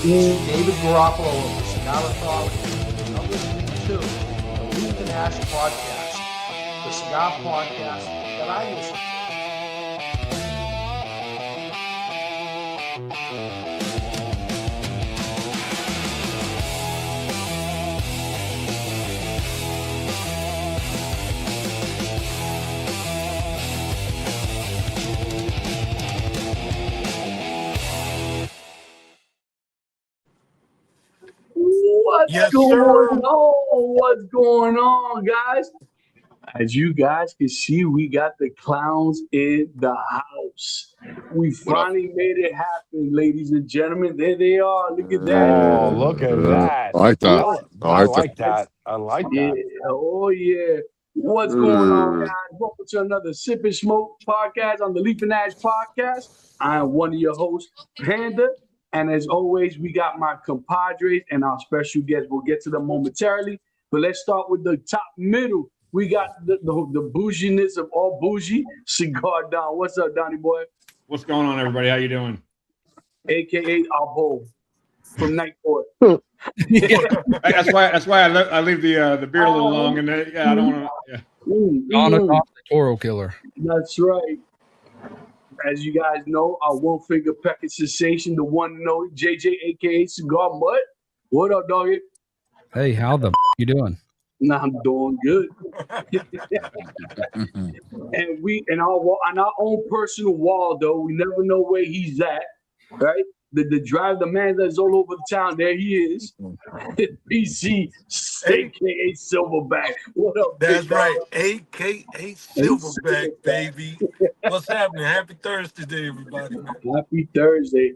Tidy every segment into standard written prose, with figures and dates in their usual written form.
David Garofalo of the Cigar Authority. You're listening to the Leaf and Ash Podcast, the cigar podcast that I listen to. What's going on, guys? As you guys can see, we got the clowns in the house. We finally made it happen, ladies and gentlemen. There they are. Look at that. Oh, look at that. I like that. I like that. I like Yeah. that. Oh, yeah. What's going on, guys? Welcome to another Sip and Smoke podcast on the Leaf and Ash podcast. I am one of your hosts, Panda. And as always, we got my compadres and our special guests. We'll get to them momentarily. But let's start with the top middle. We got the bouginess of all bougie, Cigar Don. What's up, Donnie boy? What's going on, everybody? How you doing? AKA Abo from Night Court. That's why I leave the beard a little long, and I don't want to. Yeah. On and off the Toro Killer. That's right. As you guys know, our one-finger pecking sensation, the one and only JJ, AKA Cigar Mutt. What up, doggy? Hey, how the you doing? Nah, I'm doing good. And we on our own personal wall, though, we never know where he's at, right? The man that's all over the town, there he is. PC, AKA Silverback. What up? That's right, AKA Silverback, baby. What's happening? Happy Thursday to everybody. Happy Thursday.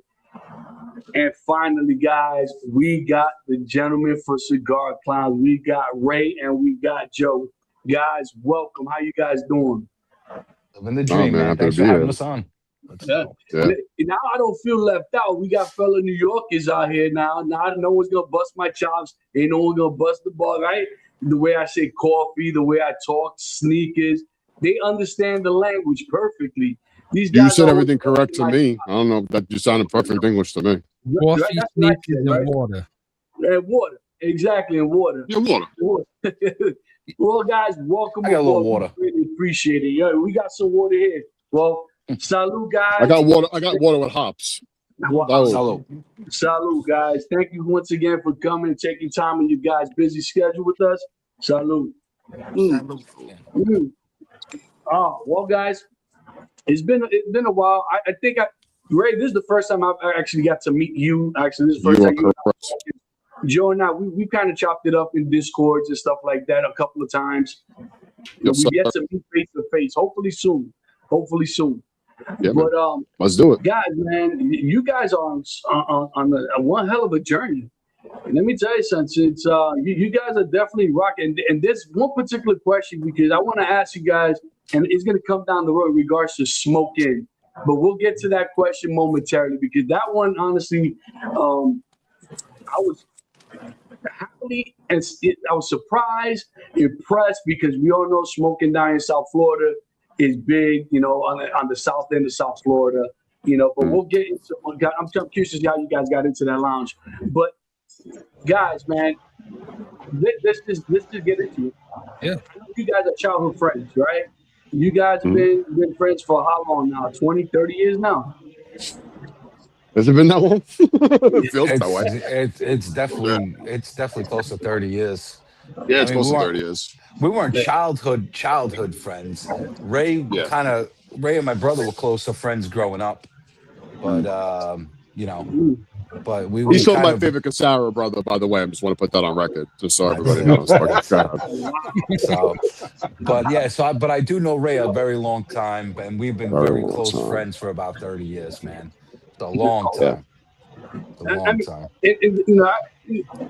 And finally, guys, we got the gentleman for Cigar Clowns. We got Ray and we got Joe. Guys, welcome. How you guys doing? Living the dream, man. Thanks for having us on. Yeah. Now I don't feel left out. We got fellow New Yorkers out here now. Now no one's gonna bust my chops. Ain't no one gonna bust the ball, right? The way I say coffee, the way I talk, sneakers. They understand the language perfectly. These guys you said everything correct to me. I don't know that you sounded perfect English to me. Coffee, sneakers, and water. And water, exactly, and water. Yeah, water. Well, guys, welcome. I got a little water. Really appreciate it. Yeah, we got some water here. Well, salute, guys. I got water with hops. Salute. Salute, guys. Thank you once again for coming and taking time in your guys' busy schedule with us. Salute. Oh, well, guys, it's been a while. I think Ray, this is the first time I've actually got to meet you. Actually, this is the first time Joe and I, we kind of chopped it up in Discords and stuff like that a couple of times. Yes, We've yet to meet face to face. Hopefully soon. Yeah, but let's do it, guys. Man, you guys are on a one hell of a journey. And let me tell you something. It's you guys are definitely rocking. And there's one particular question because I want to ask you guys, and it's going to come down the road in regards to smoking. But we'll get to that question momentarily because that one, honestly, I was happily and I was surprised, impressed because we all know smoking down in South Florida is big, you know, on the south end of South Florida, you know. But we'll get into. I'm curious to see how you guys got into that lounge. But guys, man, let's just get into it. Yeah, you guys are childhood friends, right? You guys have been friends for how long now? 20, 30 years now? Has it been that long? It's definitely close to 30 years. Yeah, it's close to 30 years. We weren't childhood friends. Ray and my brother were closer friends growing up. But you know, but we He's still my favorite Casara brother, by the way. I just want to put that on record, just so everybody knows. But I do know Ray a very long time, and we've been very close friends for about 30 years, man. It's a long time.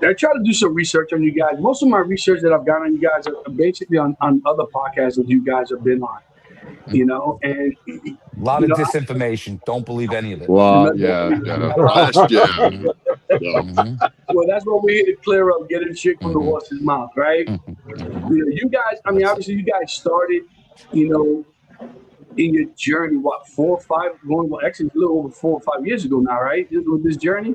I try to do some research on you guys. Most of my research that I've got on you guys are basically on other podcasts that you guys have been on. You know, and a lot of disinformation. Don't believe any of it. Well, yeah. Well, that's what we're here to clear up, getting shit from the horse's mouth, right? You know, you guys. I mean, obviously, you guys started, you know, in your journey. What, 4 or 5? Actually, a little over 4 or 5 years ago now, right? With this journey.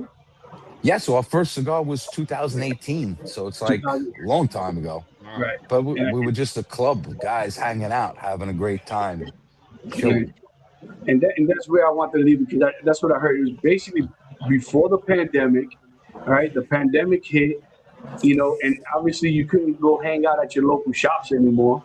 Yeah, so our first cigar was 2018, so it's like a long time ago. Wow. Right. But we, And, we were just a club of guys hanging out, having a great time, and, chilling. and that's where I wanted to leave because that's what I heard. It was basically before the pandemic, all right? The pandemic hit, and obviously you couldn't go hang out at your local shops anymore,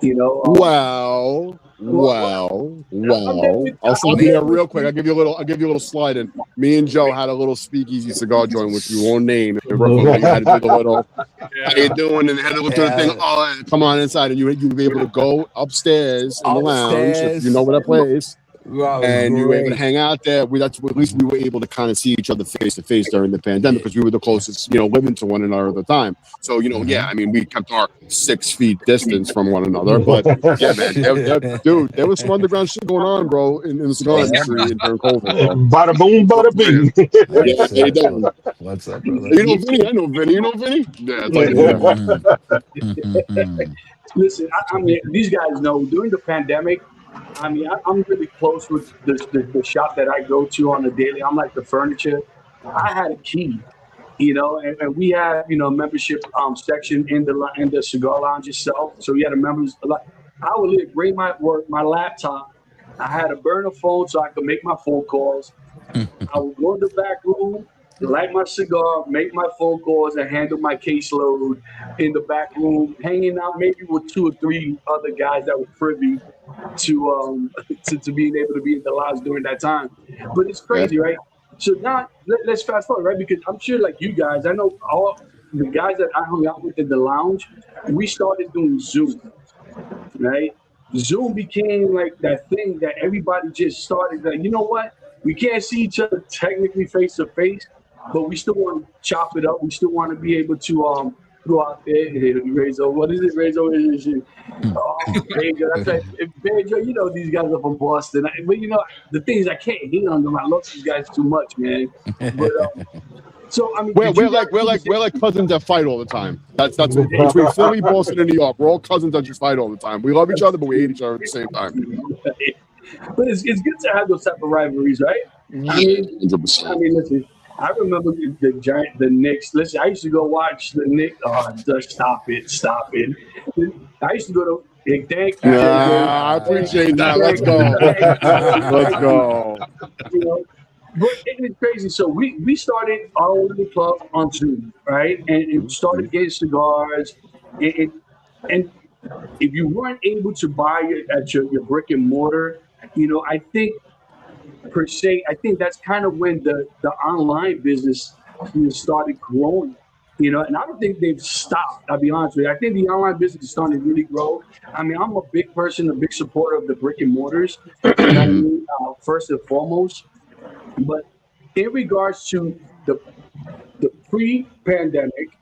you know. Wow. Well, I'm there with, I'll stop I'm you there there with real quick. you. I'll give you a little slide in. Me and Joe had a little speakeasy cigar joint, which we won't name. And we had to do the little, how you doing? And had to look to the thing. Yeah, Oh, come on inside, and you would be able to go upstairs in the lounge if you know upstairs. where that place. Wow, it was And you were able to great. hang out there. At least we were able to kind of see each other face to face during the pandemic because we were the closest, living to one another at the time. So, yeah, I mean, we kept our 6 feet distance from one another. But yeah, man, dude, there was some underground shit going on, bro, in the cigar Yeah, industry man. during COVID, bro. Bada boom, bada bing. Yeah, That's how you it. doing? What's up, brother? You know Vinny? I know Vinny. You know Vinny? Yeah, it's like, yeah. Listen, I mean, these guys know during the pandemic, I mean, I'm really close with the shop that I go to on a daily. I'm like the furniture. I had a key, and we had membership section in the cigar lounge itself. So we had a members. I would literally bring my laptop. I had a burner phone so I could make my phone calls. I would go in the back room, light my cigar, make my phone calls, and handle my caseload in the back room, hanging out maybe with 2 or 3 other guys that were privy to to being able to be in the lounge during that time. But it's crazy, right? So now let's fast forward, right? Because I'm sure, like you guys, I know all the guys that I hung out with in the lounge. We started doing Zoom, right? Zoom became like that thing that everybody just started. Like, you know what? We can't see each other technically face to face, but we still want to chop it up. We still want to be able to go out there. Rezo, what is it, Rezo? Pedro. That's right. Pedro, these guys are from Boston. But the thing is, I can't hate on them. I love these guys too much, man. But so I mean, We're like cousins that fight all the time. That's what, between Philly, Boston, and New York. We're all cousins that just fight all the time. We love each other, but we hate each other at the same time. But it's good to have those type of rivalries, right? I mean, 100%. listen. I remember the Knicks. Listen, I used to go watch the Knicks. Oh, stop it. I used to go to. Hey, thank you. I appreciate that. Let's go. Let's go. But it's crazy. So we started our own little club on Zoom, right? And started getting cigars. And if you weren't able to buy it at your brick and mortar, I think per se, I think that's kind of when the online business started growing. And I don't think they've stopped. I'll be honest with you. I think the online business is starting to really grow. I mean, I'm a big person, a big supporter of the brick and mortars, first and foremost. But in regards to the pre-pandemic,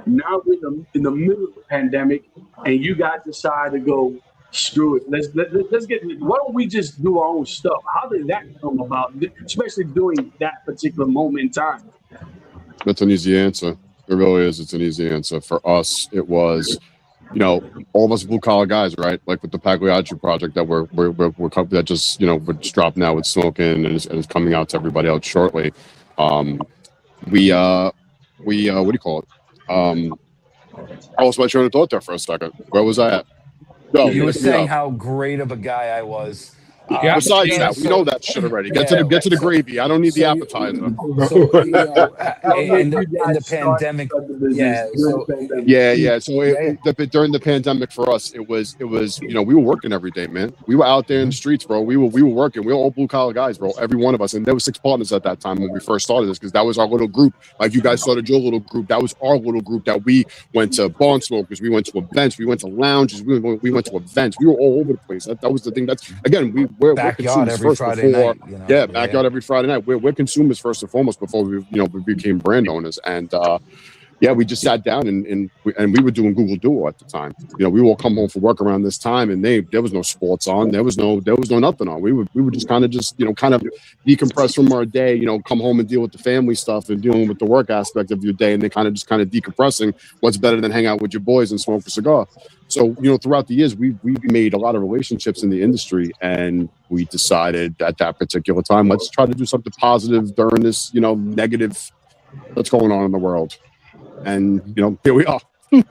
now we're in the middle of the pandemic, and you guys decide to go, screw it. Let's get. Why don't we just do our own stuff? How did that come about, especially during that particular moment in time? That's an easy answer. It really is. It's an easy answer. For us, it was, all of us blue collar guys, right? Like with the Pagliacci project that we're that just we're just dropped now with Smoking and it's coming out to everybody else shortly. We what do you call it? I lost my train of thought there for a second. Where was I at? No, You were saying how great of a guy I was. Besides that, we know that shit already. Get to the gravy. I don't need the appetizer. So in the pandemic, So during the pandemic for us, it was we were working every day, man. We were out there in the streets, bro. We were working. We were all blue collar guys, bro. Every one of us, and there were 6 partners at that time when we first started this, because that was our little group. Like you guys started your little group. That was our little group that we went to barn smokers. We went to events. We went to lounges. We went to events. We were all over the place. That was the thing. That's again we're backyard every Friday night. Backyard every Friday night. We're consumers first and foremost before we became brand owners. And we just sat down and we were doing Google Duo at the time. We all come home from work around this time, and there was no sports on. There was no nothing on. We would just kind of decompress from our day. Come home and deal with the family stuff and dealing with the work aspect of your day, and then kind of decompressing. What's better than hang out with your boys and smoke a cigar? So, throughout the years, we made a lot of relationships in the industry, and we decided at that particular time, let's try to do something positive during this, negative that's going on in the world. And here we are. And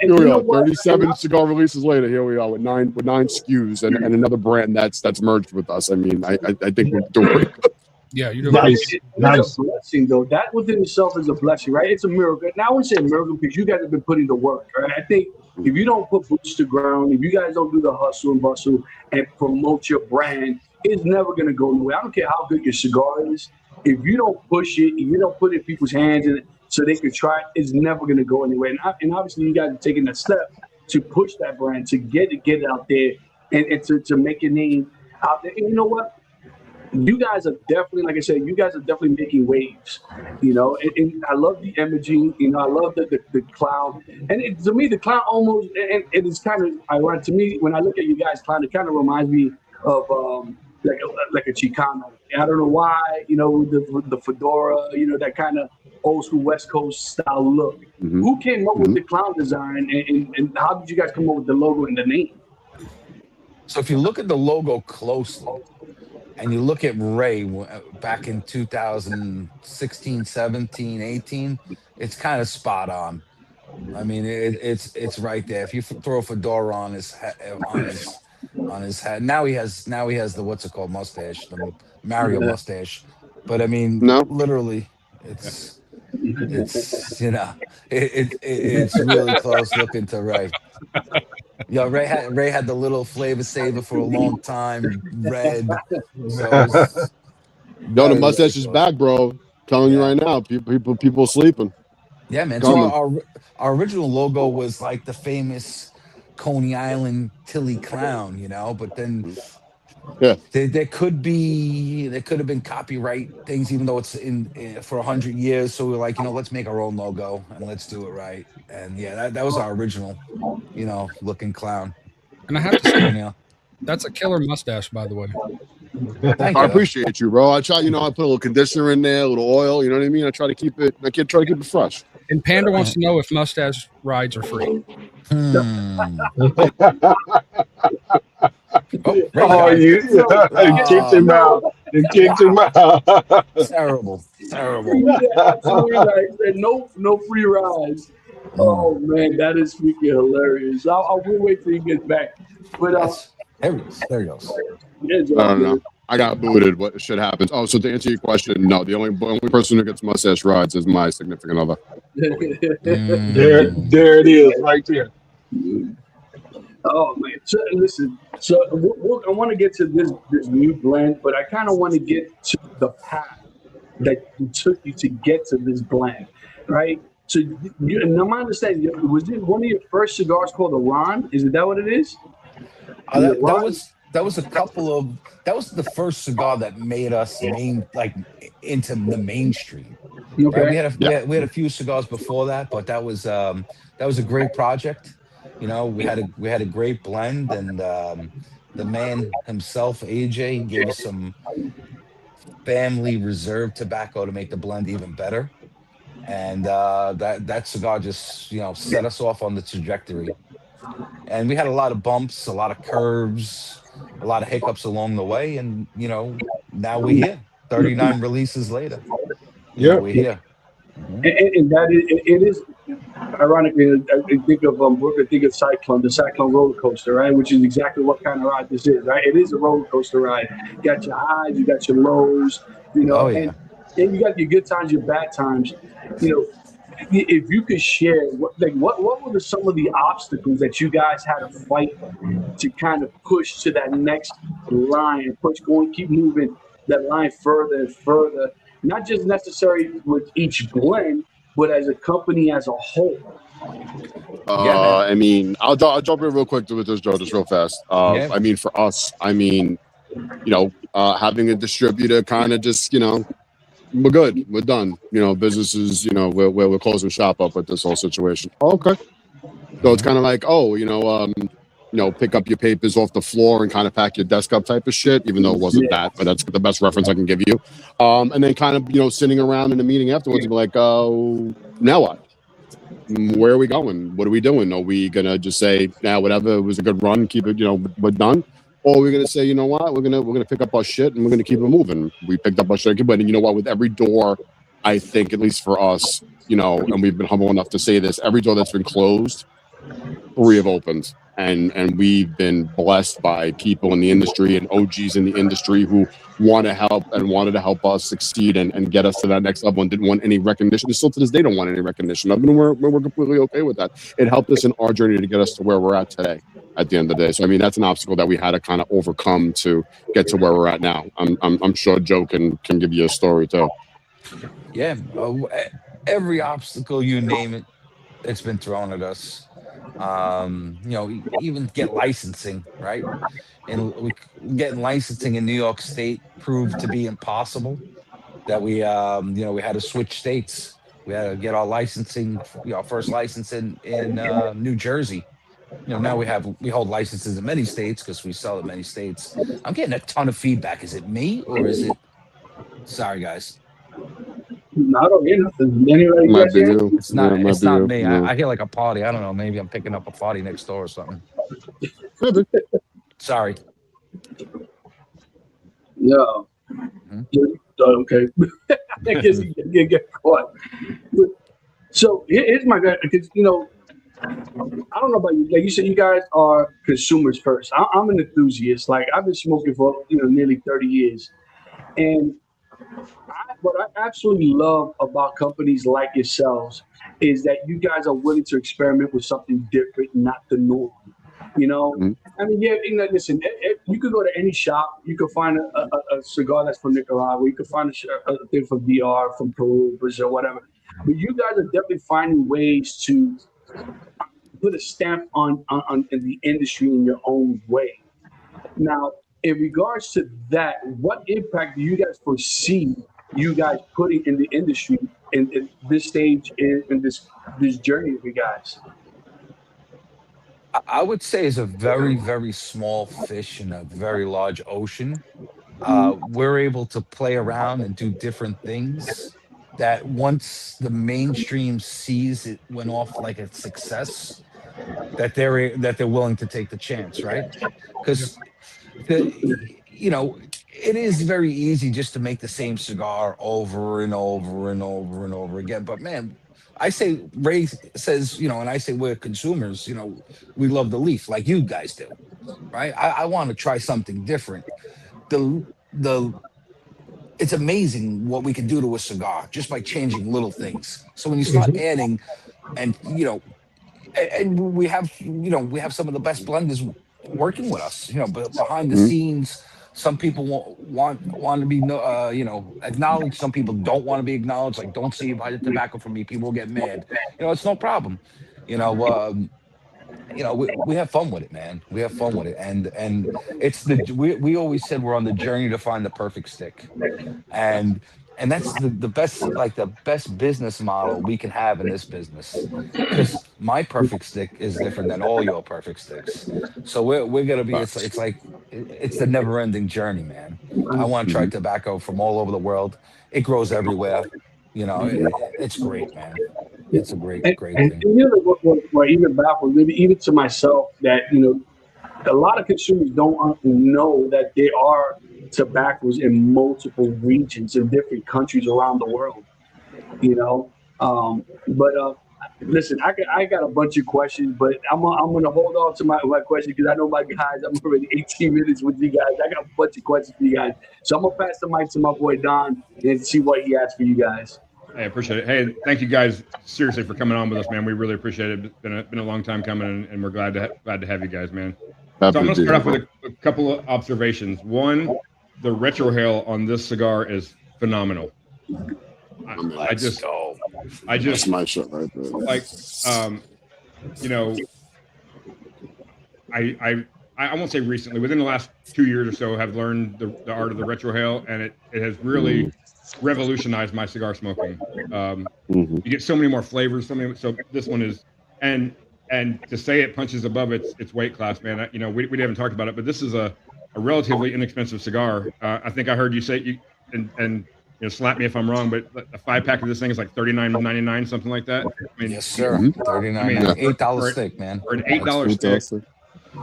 Here we you know are, what? 37 cigar releases later. Here we are with nine SKUs and another brand that's merged with us. I mean, I think we're doing pretty good. Yeah, you're doing Nice, nice. It's a blessing, though. That within itself is a blessing, right? It's a miracle. Now I wouldn't say a miracle because you guys have been putting the work, right? I think if you don't put boots to ground, if you guys don't do the hustle and bustle and promote your brand, it's never going to go anywhere. I don't care how good your cigar is. If you don't push it, if you don't put it in people's hands and so they can try it, it's never going to go anywhere. And obviously, you guys are taking that step to push that brand, to get it out there and to make your name out there. And you know what? You guys are definitely, like I said, you guys are definitely making waves, and I love the imaging, I love the clown. And to me, the clown almost, and it is kind of ironic to me, when I look at you guys, clown, it kind of reminds me of like a Chicano. I don't know why, with the fedora, that kind of old school West Coast style look. Mm-hmm. Who came up with the clown design, and how did you guys come up with the logo and the name? So if you look at the logo closely, and you look at Ray back in 2016, 17, 18, it's kind of spot on. I mean, it's right there. If you throw a fedora on his head, now he has the what's it called, mustache, the Mario mustache. But I mean, literally, it's it's really close looking to Ray. Ray had the little flavor saver for a long time, red. So the mustache is back, bro. Telling you right now, people sleeping. Yeah, man. So our original logo was like the famous Coney Island Tilly clown, but then there could have been copyright things, even though it's in for 100 years. So we're like, let's make our own logo and let's do it right. And that was our original, looking clown. And I have to say, that's a killer mustache, by the way. I appreciate you, bro. I try, I put a little conditioner in there, a little oil. You know what I mean? I try to keep it fresh. And Panda wants to know if mustache rides are free. You kicked him out. You kicked him out. Terrible. No free rides. Oh man, that is freaking hilarious. I will wait till he gets back. But there he goes. I don't know. I got booted. What should happen? Oh, so to answer your question, no. The only person who gets mustache rides is my significant other. There it is, right there. Oh man! So listen. So I want to get to this new blend, but I kind of want to get to the path that took you to get to this blend, right? So, now my understanding, was it one of your first cigars called a Ron? Is that what it is? That was a couple of. That was the first cigar that made us into the mainstream. Okay. Right? We had a few cigars before that, but that was a great project. We had a great blend, and the man himself, AJ, gave us some family reserve tobacco to make the blend even better. And that cigar just set us off on the trajectory. And we had a lot of bumps, a lot of curves, a lot of hiccups along the way, and now we're here 39 releases later. We're here. And that it is ironically, I think of Cyclone, the Cyclone roller coaster, right? Which is exactly what kind of ride this is, right? It is a roller coaster ride. You got your highs, you got your lows, and you got your good times, your bad times. If you could share, what were some of the obstacles that you guys had to fight to kind of push to that next line, keep moving that line further and further, not just necessarily with each blend, but as a company as a whole? I mean, I'll jump in real quick with this, Joe, just real fast. I mean, for us, having a distributor kind of just, we're good. We're done. Businesses, we're closing shop up with this whole situation. Okay. So it's kind of like, pick up your papers off the floor and kind of pack your desk up type of shit, even though it wasn't that, but that's the best reference I can give you. And then kind of, sitting around in a meeting afterwards and be like, now what? Where are we going? What are we doing? Are we going to just say, whatever, it was a good run, keep it, we're done? Or we're going to say, you know what, we're going to pick up our shit and we're going to keep it moving. We picked up our shit, but you know what, with every door I think, at least for us, you know, and we've been humble enough to say this, every door that's been closed, 3 have opened. And we've been blessed by people in the industry and OGs in the industry who want to help and wanted to help us succeed and get us to that next level and didn't want any recognition. And still to this day don't want any recognition of it. And we're completely okay with that. It helped us in our journey to get us to where we're at today at the end of the day. So I mean, that's an obstacle that we had to kind of overcome to get to where we're at now. I'm sure Joe can give you a story too. Yeah, every obstacle you name it, it's been thrown at us. You know, even get licensing, right? And getting licensing in New York State proved to be impossible. That you know, we had to switch states. We had to get our licensing, you know, first license in New Jersey. You know, now we hold licenses in many states because we sell in many states. I'm getting a ton of feedback. Is it me or is it? Sorry, guys. No, I don't hear nothing. Anyway, you Might guys be hear? you. It's Yeah, not. it might It's be not you. me. Yeah. I hear like a party. I don't know. Maybe I'm picking up a party next door or something. Sorry. No. Hmm? Okay. I guess you get caught. So here's my guy, because you know, I don't know about you. Like you said, you guys are consumers first. I'm an enthusiast. Like I've been smoking for nearly 30 years, and what I absolutely love about companies like yourselves is that you guys are willing to experiment with something different, not the norm. You know, Mhm. I mean, yeah. Listen, you could go to any shop. You could find a cigar that's from Nicaragua. You could find a thing from DR, from Peru, Brazil, whatever. But you guys are definitely finding ways to put a stamp on in the industry in your own way. Now, in regards to that, what impact do you guys foresee you guys putting in the industry in this stage in this journey of you guys? I would say is a very, very small fish in a very large ocean. Mhm. We're able to play around and do different things that once the mainstream sees it went off like a success, that they're willing to take the chance, right? Because the you know it is very easy just to make the same cigar over and over and over and over again. But man, I say Ray says, you know, and I say we're consumers, you know, we love the leaf like you guys do, right? I want to try something different. The it's amazing what we can do to a cigar just by changing little things. So when you start adding, and you know, and we have some of the best blenders working with us, you know, but behind the Mhm. scenes, some people want to be you know, acknowledged. Some people don't want to be acknowledged, like don't say you buy the tobacco from me, people will get mad. You know, it's no problem. you know um we have fun with it, man. We have fun with it, and it's we always said we're on the journey to find the perfect stick, and that's the best, like the best business model we can have in this business, because my perfect stick is different than all your perfect sticks. So we're gonna be, Facts. it's like it's the never ending journey, man. I want to try Mhm. tobacco from all over the world. It grows everywhere. You know, it's great, man. It's a great thing. And what even baffles maybe even to myself that a lot of consumers don't know that there are tobaccos in multiple regions in different countries around the world. You know, but listen, I got a bunch of questions, but I'm gonna hold on to my question because I know my guys. I'm already 18 minutes with you guys. I got a bunch of questions for you guys, so I'm gonna pass the mic to my boy Don and see what he has for you guys. I appreciate it. Hey, thank you guys seriously for coming on with us, man. We really appreciate it. It's been a long time coming, and we're glad to have you guys, man. So Happy I'm to going to be start here, off with bro. a couple of observations. One, the retro hail on this cigar is phenomenal. I, I mean, I Let's just, go. I that's just my shit right there. like, you know, I, I, I won't say recently, within the last 2 years or so, have learned the art of the retro hail, and it has really revolutionized my cigar smoking. Mm-hmm. You get so many more flavors. So this one is, and to say it punches above its weight class, man. We haven't talked about it, but this is a relatively inexpensive cigar. I think I heard you say you and slap me if I'm wrong, but a 5 pack of this thing is like $39.99, something like that. I mean, Yes, sir. Mm-hmm. I 39, mean, Yeah. $8 for stick, man. for an eight That's dollar stick, Fantastic.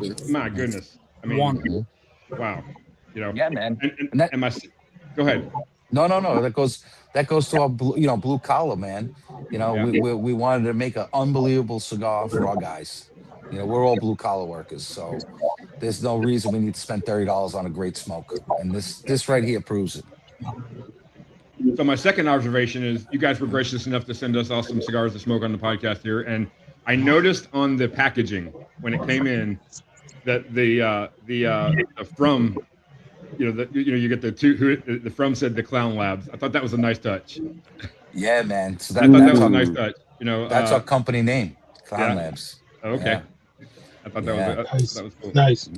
Yeah. my mm, goodness. I mean, One. mm. wow. Yeah, man. And And that and my, go ahead. No. That goes to our blue collar, man. Yeah. We wanted to make an unbelievable cigar for our guys. We're all blue collar workers, so there's no reason we need to spend $30 on a great smoke. And this right here proves it. So my second observation is you guys were gracious enough to send us all some cigars to smoke on the podcast here, and I noticed on the packaging when it came in that the from you get the two the from said the Clown Labs. I thought that was a nice touch. Yeah, man. So I thought that that's was a our nice touch. that's our company name, Clown yeah. Labs. Okay. Yeah. I thought Yeah. that was cool. Nice.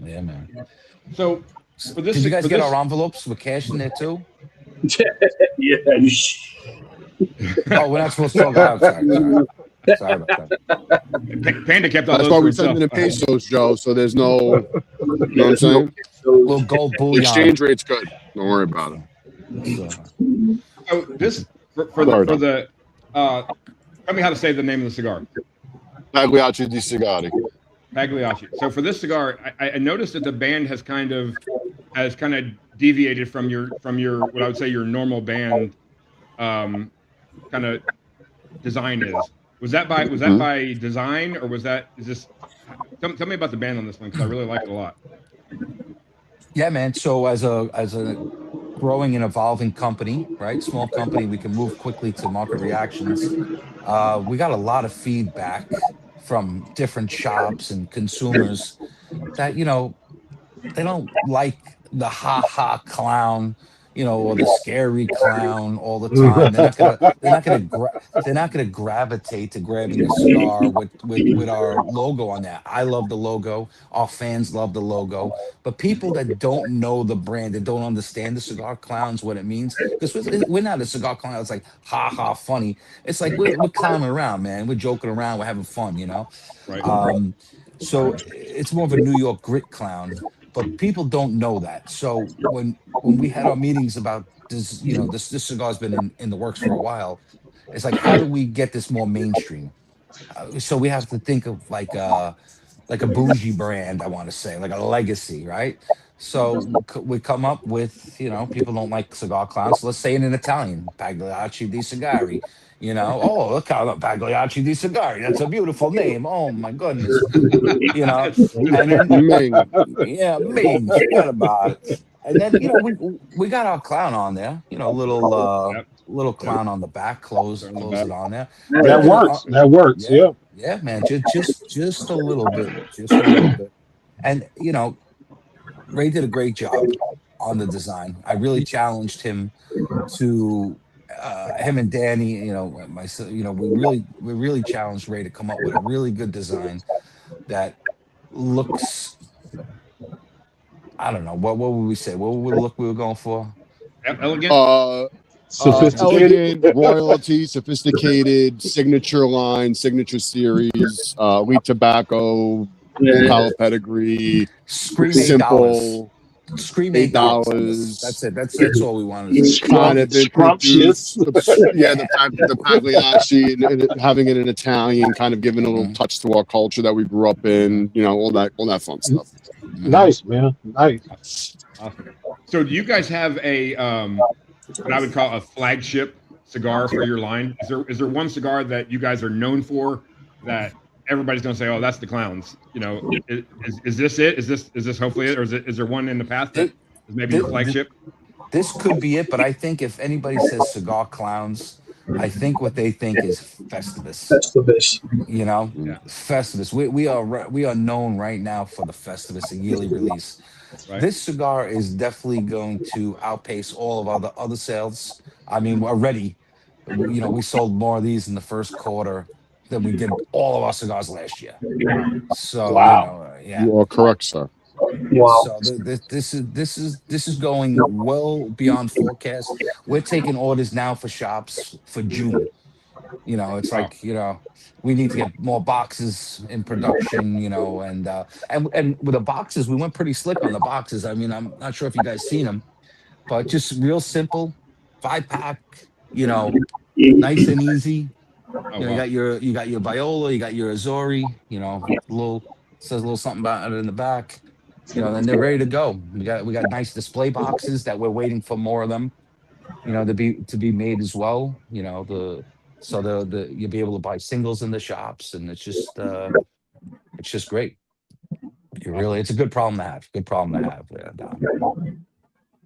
Yeah, man. So for this, Did you guys for get this, our envelopes with cash in there too? Yeah. Oh, we're not supposed to talk about. Sorry about that. Panda kept all That's those why for we himself. send it in pesos, Joe. So there's no, you know what I'm saying? Little gold The bullion. exchange rate's good. Don't worry about it. So, So this for the tell me how to say the name of the cigar. Pagliacci di Sigari. Pagliacci. So for this cigar, I noticed that the band has kind of deviated from your what I would say your normal band kind of design is. Was that by design, or is this? Tell me about the band on this one, because I really like it a lot. yeah, man. So as a growing and evolving company, right? Small company, we can move quickly to market reactions. We got a lot of feedback from different shops and consumers that they don't like the ha clown, or the scary clown all the time. They're not gonna gravitate to grabbing a cigar with our logo on there. I love the logo. Our fans love the logo. But people that don't know the brand, that don't understand the cigar clowns, what it means, because we're not a cigar clown. It's like ha funny. It's like we're clowning around, man. We're joking around. We're having fun, Right. So it's more of a New York grit clown, but people don't know that. So when we had our meetings about this, this cigar's been in the works for a while. It's like, how do we get this more mainstream? So we have to think of like a bougie brand, I want to say, like a legacy, right? So we come up with, people don't like cigar clowns. So let's say it in Italian, Pagliacci di Sigari. Oh, look how Pagliacci di Sigari. That's a beautiful name. Oh my goodness. And then Ming. yeah, Ming, forget about it. And then we got our clown on there, little clown on the back, close it on there. That works. That works. Yeah, Yeah. yeah, man, just a little bit, and Ray did a great job on the design. I really challenged him to him and Danny, myself, we really challenged Ray to come up with a really good design that looks, I don't know, what would we say? What would the look we were going for? Elegant. Sophisticated. Elegant, royalty, sophisticated, signature line, signature series, elite tobacco, collar pedigree, Scream simple. $8. Scream $8. That's it. That's all we wanted to do. Kind of Scrumptious. yeah, the Pagliacci and having it in Italian, kind of giving a little touch to our culture that we grew up in, all that fun stuff. Nice, man. Nice. Awesome. So do you guys have a what I would call a flagship cigar for your line? Is there one cigar that you guys are known for that everybody's gonna say, oh, that's the Clowns? Is this it? Is this hopefully it, or is there one in the past that is maybe your flagship? This could be it, but I think if anybody says Cigar Clowns, I think what they think is Festivus. Festivus. We are known right now for the Festivus, a yearly release. Right. This cigar is definitely going to outpace all of our other sales. I mean, already, we sold more of these in the first quarter than we did all of our cigars last year. So, wow. You are correct, sir. Wow. So this is going well beyond forecast. We're taking orders now for shops for June. It's like, we need to get more boxes in production, and with the boxes, we went pretty slick on the boxes. I mean, I'm not sure if you guys seen them, but just real simple, 5-pack, nice and easy. You got your Viola, you got your Azori, says a little something about it in the back, and they're ready to go. We got nice display boxes that we're waiting for more of them. to be made as well. The you'll be able to buy singles in the shops, and it's just great. It's a good problem to have. Good problem to have, Don.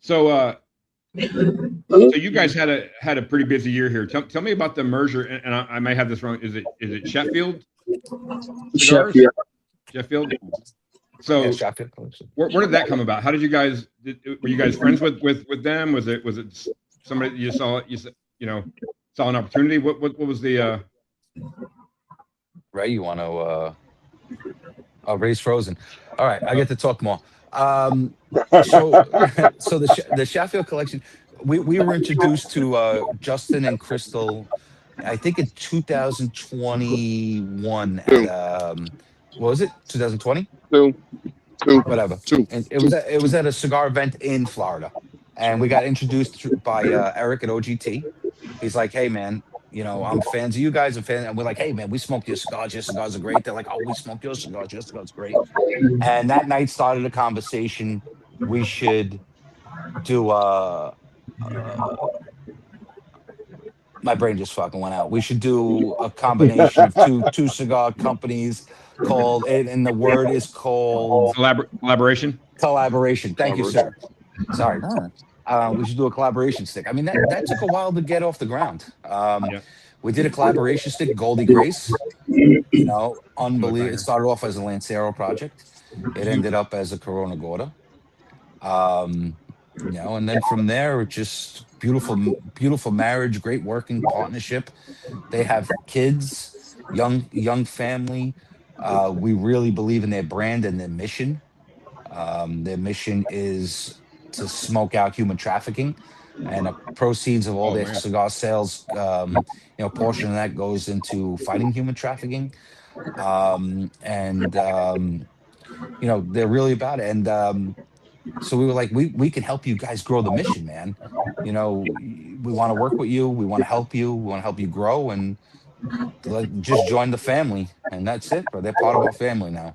So so you guys had a pretty busy year here. Tell me about the merger, and I may have this wrong. Is it Sheffield Cigars? Sheffield. Sheffield. So Yeah, Sheffield Collection. where did that come about? How did you guys? Were you guys friends with them? Was it somebody you saw saw an opportunity? What was the? Right, you want to raise frozen. All right, I get to talk more. So so the Sheffield Collection, we were introduced to Justin and Crystal, I think in 2021 at what was it? 2020? Two. Whatever. Two. And it was at a cigar event in Florida, and we got introduced by Eric at OGT. He's like, "Hey man, I'm fans of you guys and we're like, hey man, we smoked your cigars. Your cigars are great." They're like, "Oh, we smoked your cigars. Your cigars great." And that night started a conversation. We should do my brain just fucking went out. We should do a combination of two cigar companies called, and the word is called Collaboration. Collaboration. Thank you, sir. Sorry. We should do a collaboration stick. I mean, that took a while to get off the ground. We did a collaboration stick, Goldie Grace. Unbelievable. It started off as a Lancero project. It ended up as a Corona Gorda. And then from there, just beautiful marriage, great working partnership. They have kids, young family. We really believe in their brand and their mission. Their mission is to smoke out human trafficking, and proceeds of all their cigar sales, portion of that goes into fighting human trafficking. They're really about it. And so we were like, we can help you guys grow the mission, man. We want to work with you. We want to help you. We want to help you grow, and just join the family. And that's it, bro. They're part of our family now.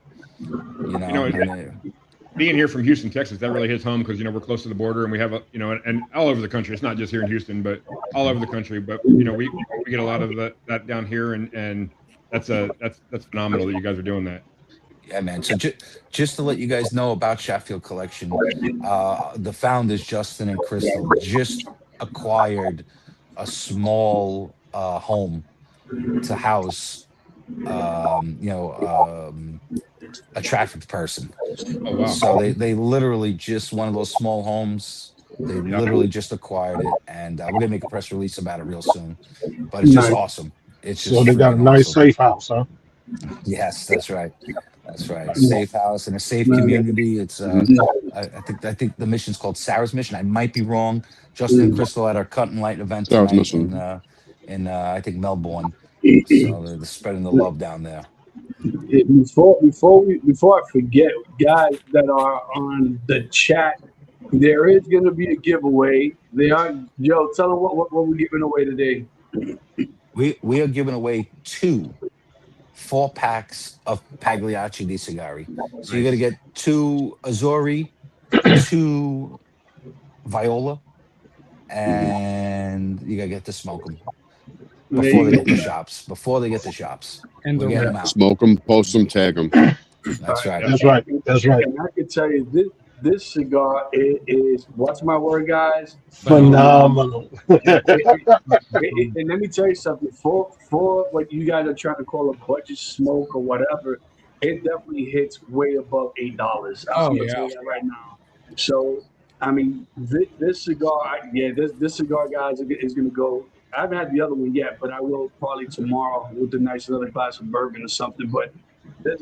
Being here from Houston, Texas, that really hits home because we're close to the border, and we have and all over the country. It's not just here in Houston, but all over the country. But we get a lot of that down here, and that's phenomenal that you guys are doing that. Yeah, man. So just to let you guys know about Sheffield Collection, the founders Justin and Crystal just acquired a small home to house a trafficked person. Oh, wow. So they literally just one of those small homes. They literally just acquired it, and we're gonna make a press release about it real soon. But it's just awesome. It's just so they got a nice safe house, huh? Yes, that's right. That's right. Safe house and a safe community. It's I think the mission's called Sarah's Mission. I might be wrong. Justin and Crystal at our cut and light event tonight in I think Melbourne. So they're spreading the love down there. Before I forget, guys that are on the chat, there is going to be a giveaway. Joe, tell them what we're giving away today. We are giving away 4 packs of Pagliacci di Sigari. So you're gonna get 2 Azori, 2 Viola, and you gotta get to smoke them before they get the shops. And we're getting them out. Smoke them, post them, tag them. That's right. That's right. And I can tell you this cigar is what's my word, guys? Phenomenal. And let me tell you something. For what you guys are trying to call a budget smoke or whatever, it definitely hits way above $8. I'm gonna tell you that right now. So I mean, this cigar, this cigar, guys, is gonna go. I haven't had the other one yet, but I will probably tomorrow with a nice little glass of bourbon or something. But this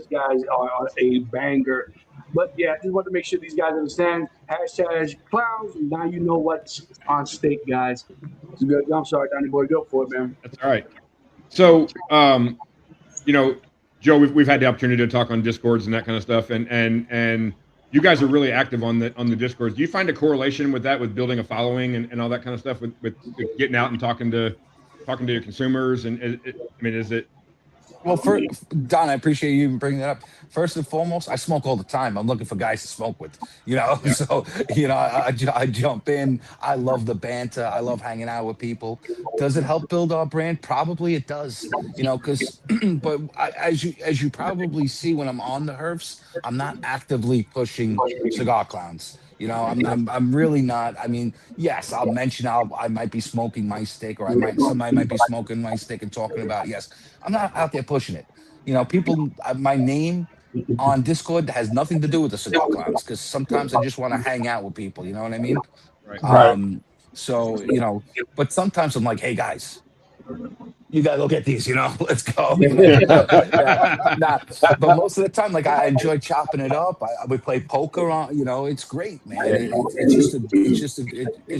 guys are a banger. But yeah, I just want to make sure these guys understand. Hashtag clowns. Now you know what's on stake, guys. I'm sorry, Donnie Boy, go for it, man. That's all right. So, Joe, we've had the opportunity to talk on Discords and that kind of stuff, and you guys are really active on the Discords. Do you find a correlation with that, with building a following and all that kind of stuff, with getting out and talking to your consumers? And is it Well, Don, I appreciate you even bringing that up. First and foremost, I smoke all the time. I'm looking for guys to smoke with, Yeah. So, I jump in. I love the banter. I love hanging out with people. Does it help build our brand? Probably it does, because, but as you probably see when I'm on the herfs, I'm not actively pushing cigar clowns. I'm really not. I mean, yes, I'll mention I might be smoking my stick, or somebody might be smoking my stick and talking about, yes. I'm not out there pushing it. People, my name on Discord has nothing to do with the cigar clowns, because sometimes I just want to hang out with people. You know what I mean? Right. Right. So, but sometimes I'm like, hey guys, you gotta go get these, let's go. Yeah, nah. But most of the time, like I enjoy chopping it up. I would play poker on, it's great, man. It's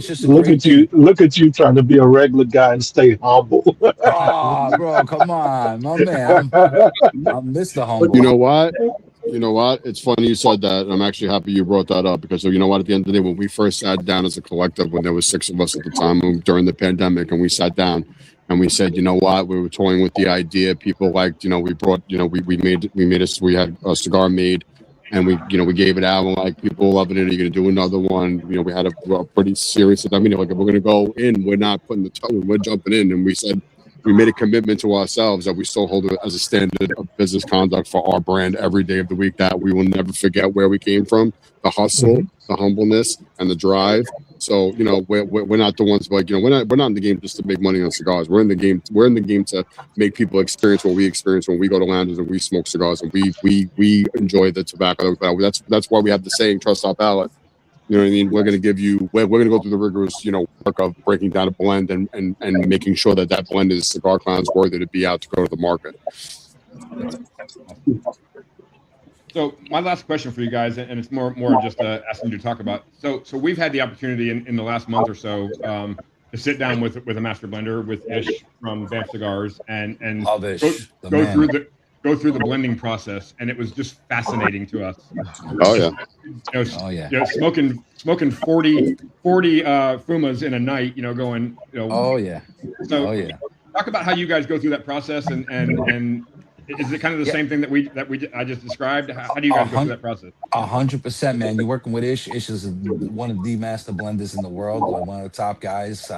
just a Look great at you! thing. Look at you trying to be a regular guy and stay humble. Oh, bro, come on, my man. I'm Mr. You Humble. know what? You know what? It's funny you said that. And I'm actually happy you brought that up because you know what? At the end of the day, when we first sat down as a collective, when there was 6 of us at the time during the pandemic, and we sat down and we said, you know what? We were toying with the idea. People liked, we brought, we had a cigar made, and we gave it out. And like people loving it. Are you gonna do another one? We had a pretty serious. I mean, like if we're gonna go in, we're not putting the toe in. We're jumping in, and we said we made a commitment to ourselves that we still hold it as a standard of business conduct for our brand every day of the week, that we will never forget where we came from, the hustle, the humbleness, and the drive. So, we're not the ones like, we're not in the game just to make money on cigars. We're in the game to make people experience what we experience when we go to lounges and we smoke cigars, and we enjoy the tobacco. That's why we have the saying, trust our palate. You know what I mean? We're going to give you, we're going to go through the rigorous, work of breaking down a blend and making sure that blend is Cigar Clowns worthy to be out to go to the market. So my last question for you guys, and it's more just asking you to talk about. So we've had the opportunity in the last month or so to sit down with a master blender, with Ish from Vamp Cigars, and Love Ish, the go man. through the blending process, and it was just fascinating to us. Oh yeah. Oh yeah. Smoking 40 fumas in a night, going, Oh yeah. So Oh yeah. talk about how you guys go through that process, and is it kind of the same thing that I just described? How do you guys go through that process? 100%, man. You're working with Ish. Ish is one of the master blenders in the world, one of the top guys.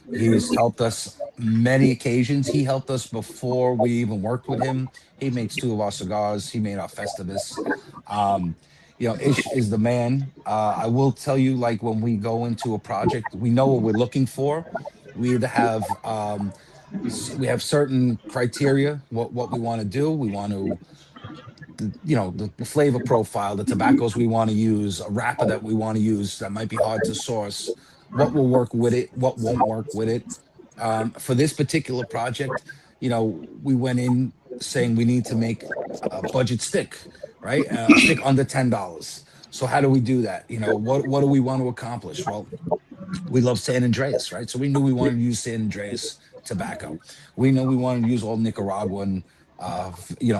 He's helped us many occasions. He helped us before we even worked with him. He makes 2 of our cigars. He made our Festivus. Ish is the man. I will tell you, like when we go into a project, we know what we're looking for. We either have we have certain criteria what we want to do. We want to the flavor profile, the tobaccos we want to use, a wrapper that we want to use that might be hard to source, what will work with it, what won't work with it. For this particular project, we went in saying we need to make a budget stick, right? A stick under $10. So how do we do that? What do we want to accomplish? Well, we love San Andreas, right? So we knew we wanted to use San Andreas tobacco. We know we wanted to use all Nicaraguan,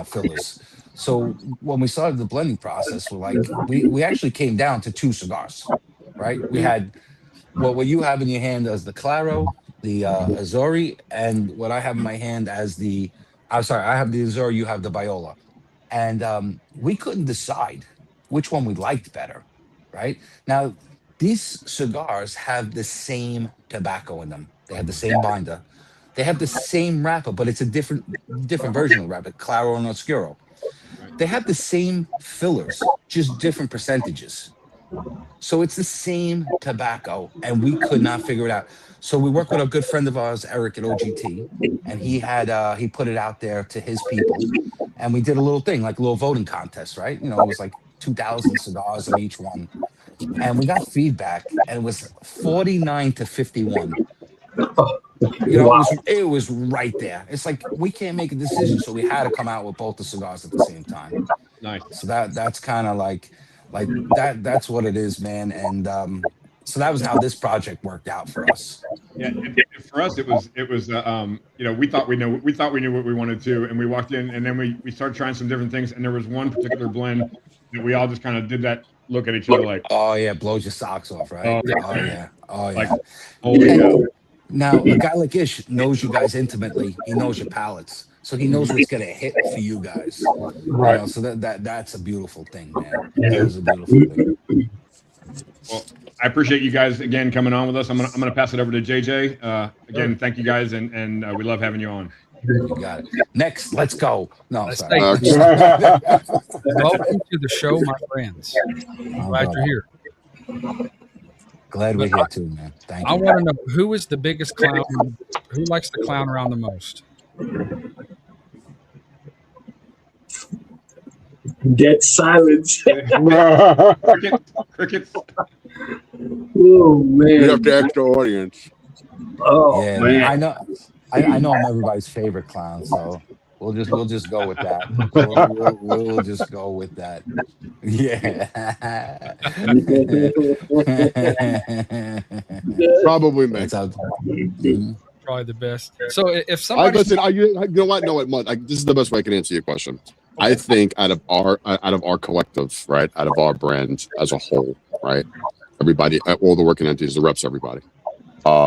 fillers. So when we started the blending process, we actually came down to 2 cigars, right? We had what you have in your hand as the Claro, the Azori, and what I have in my hand as I'm sorry, I have the Azori, you have the Viola. And we couldn't decide which one we liked better, right? Now, these cigars have the same tobacco in them. They have the same binder. They have the same wrapper, but it's a different version of the wrapper, Claro and Oscuro. They have the same fillers, just different percentages. So it's the same tobacco, and we could not figure it out. So we worked with a good friend of ours, Eric at OGT, and he put it out there to his people, and we did a little thing, like a little voting contest, right? It was like 2,000 cigars on each one, and we got feedback, and it was 49 to 51. It was right there. It's like we can't make a decision, so we had to come out with both the cigars at the same time. Nice. So that's kind of like that's what it is, man. And so that was how this project worked out for us. Yeah, for us it was we thought we knew what we wanted to, and we walked in, and then we started trying some different things, and there was one particular blend that we all just kind of did that look at each other like, oh yeah, blows your socks off, right? Oh yeah, oh yeah. Like, holy cow. Now, a guy like Ish knows you guys intimately. He knows your palates. so he knows what's gonna hit for you guys. Right. So that's a beautiful thing, man. That is a beautiful thing. Well, I appreciate you guys again coming on with us. I'm gonna pass it over to JJ. Again, thank you guys, and we love having you on. You got it. Next, let's go. No, Let's sorry. Welcome to the show, my friends. Glad you're here. Glad we're here too, man. Thank I you. want to know who is the biggest clown, who likes to clown around the most? Dead silence. Crickets. Oh You man. have to ask the audience. Oh Yeah, man. I know I'm everybody's favorite clown, so we'll just go with that. We'll just go with that. Yeah. Probably me. That's how. Mhm. Probably the best. So if I somebody, listen. You know what? No, what? This is the best way I can answer your question. I think out of our collective, right, out of our brand as a whole, right, everybody, all the working entities, the reps, everybody,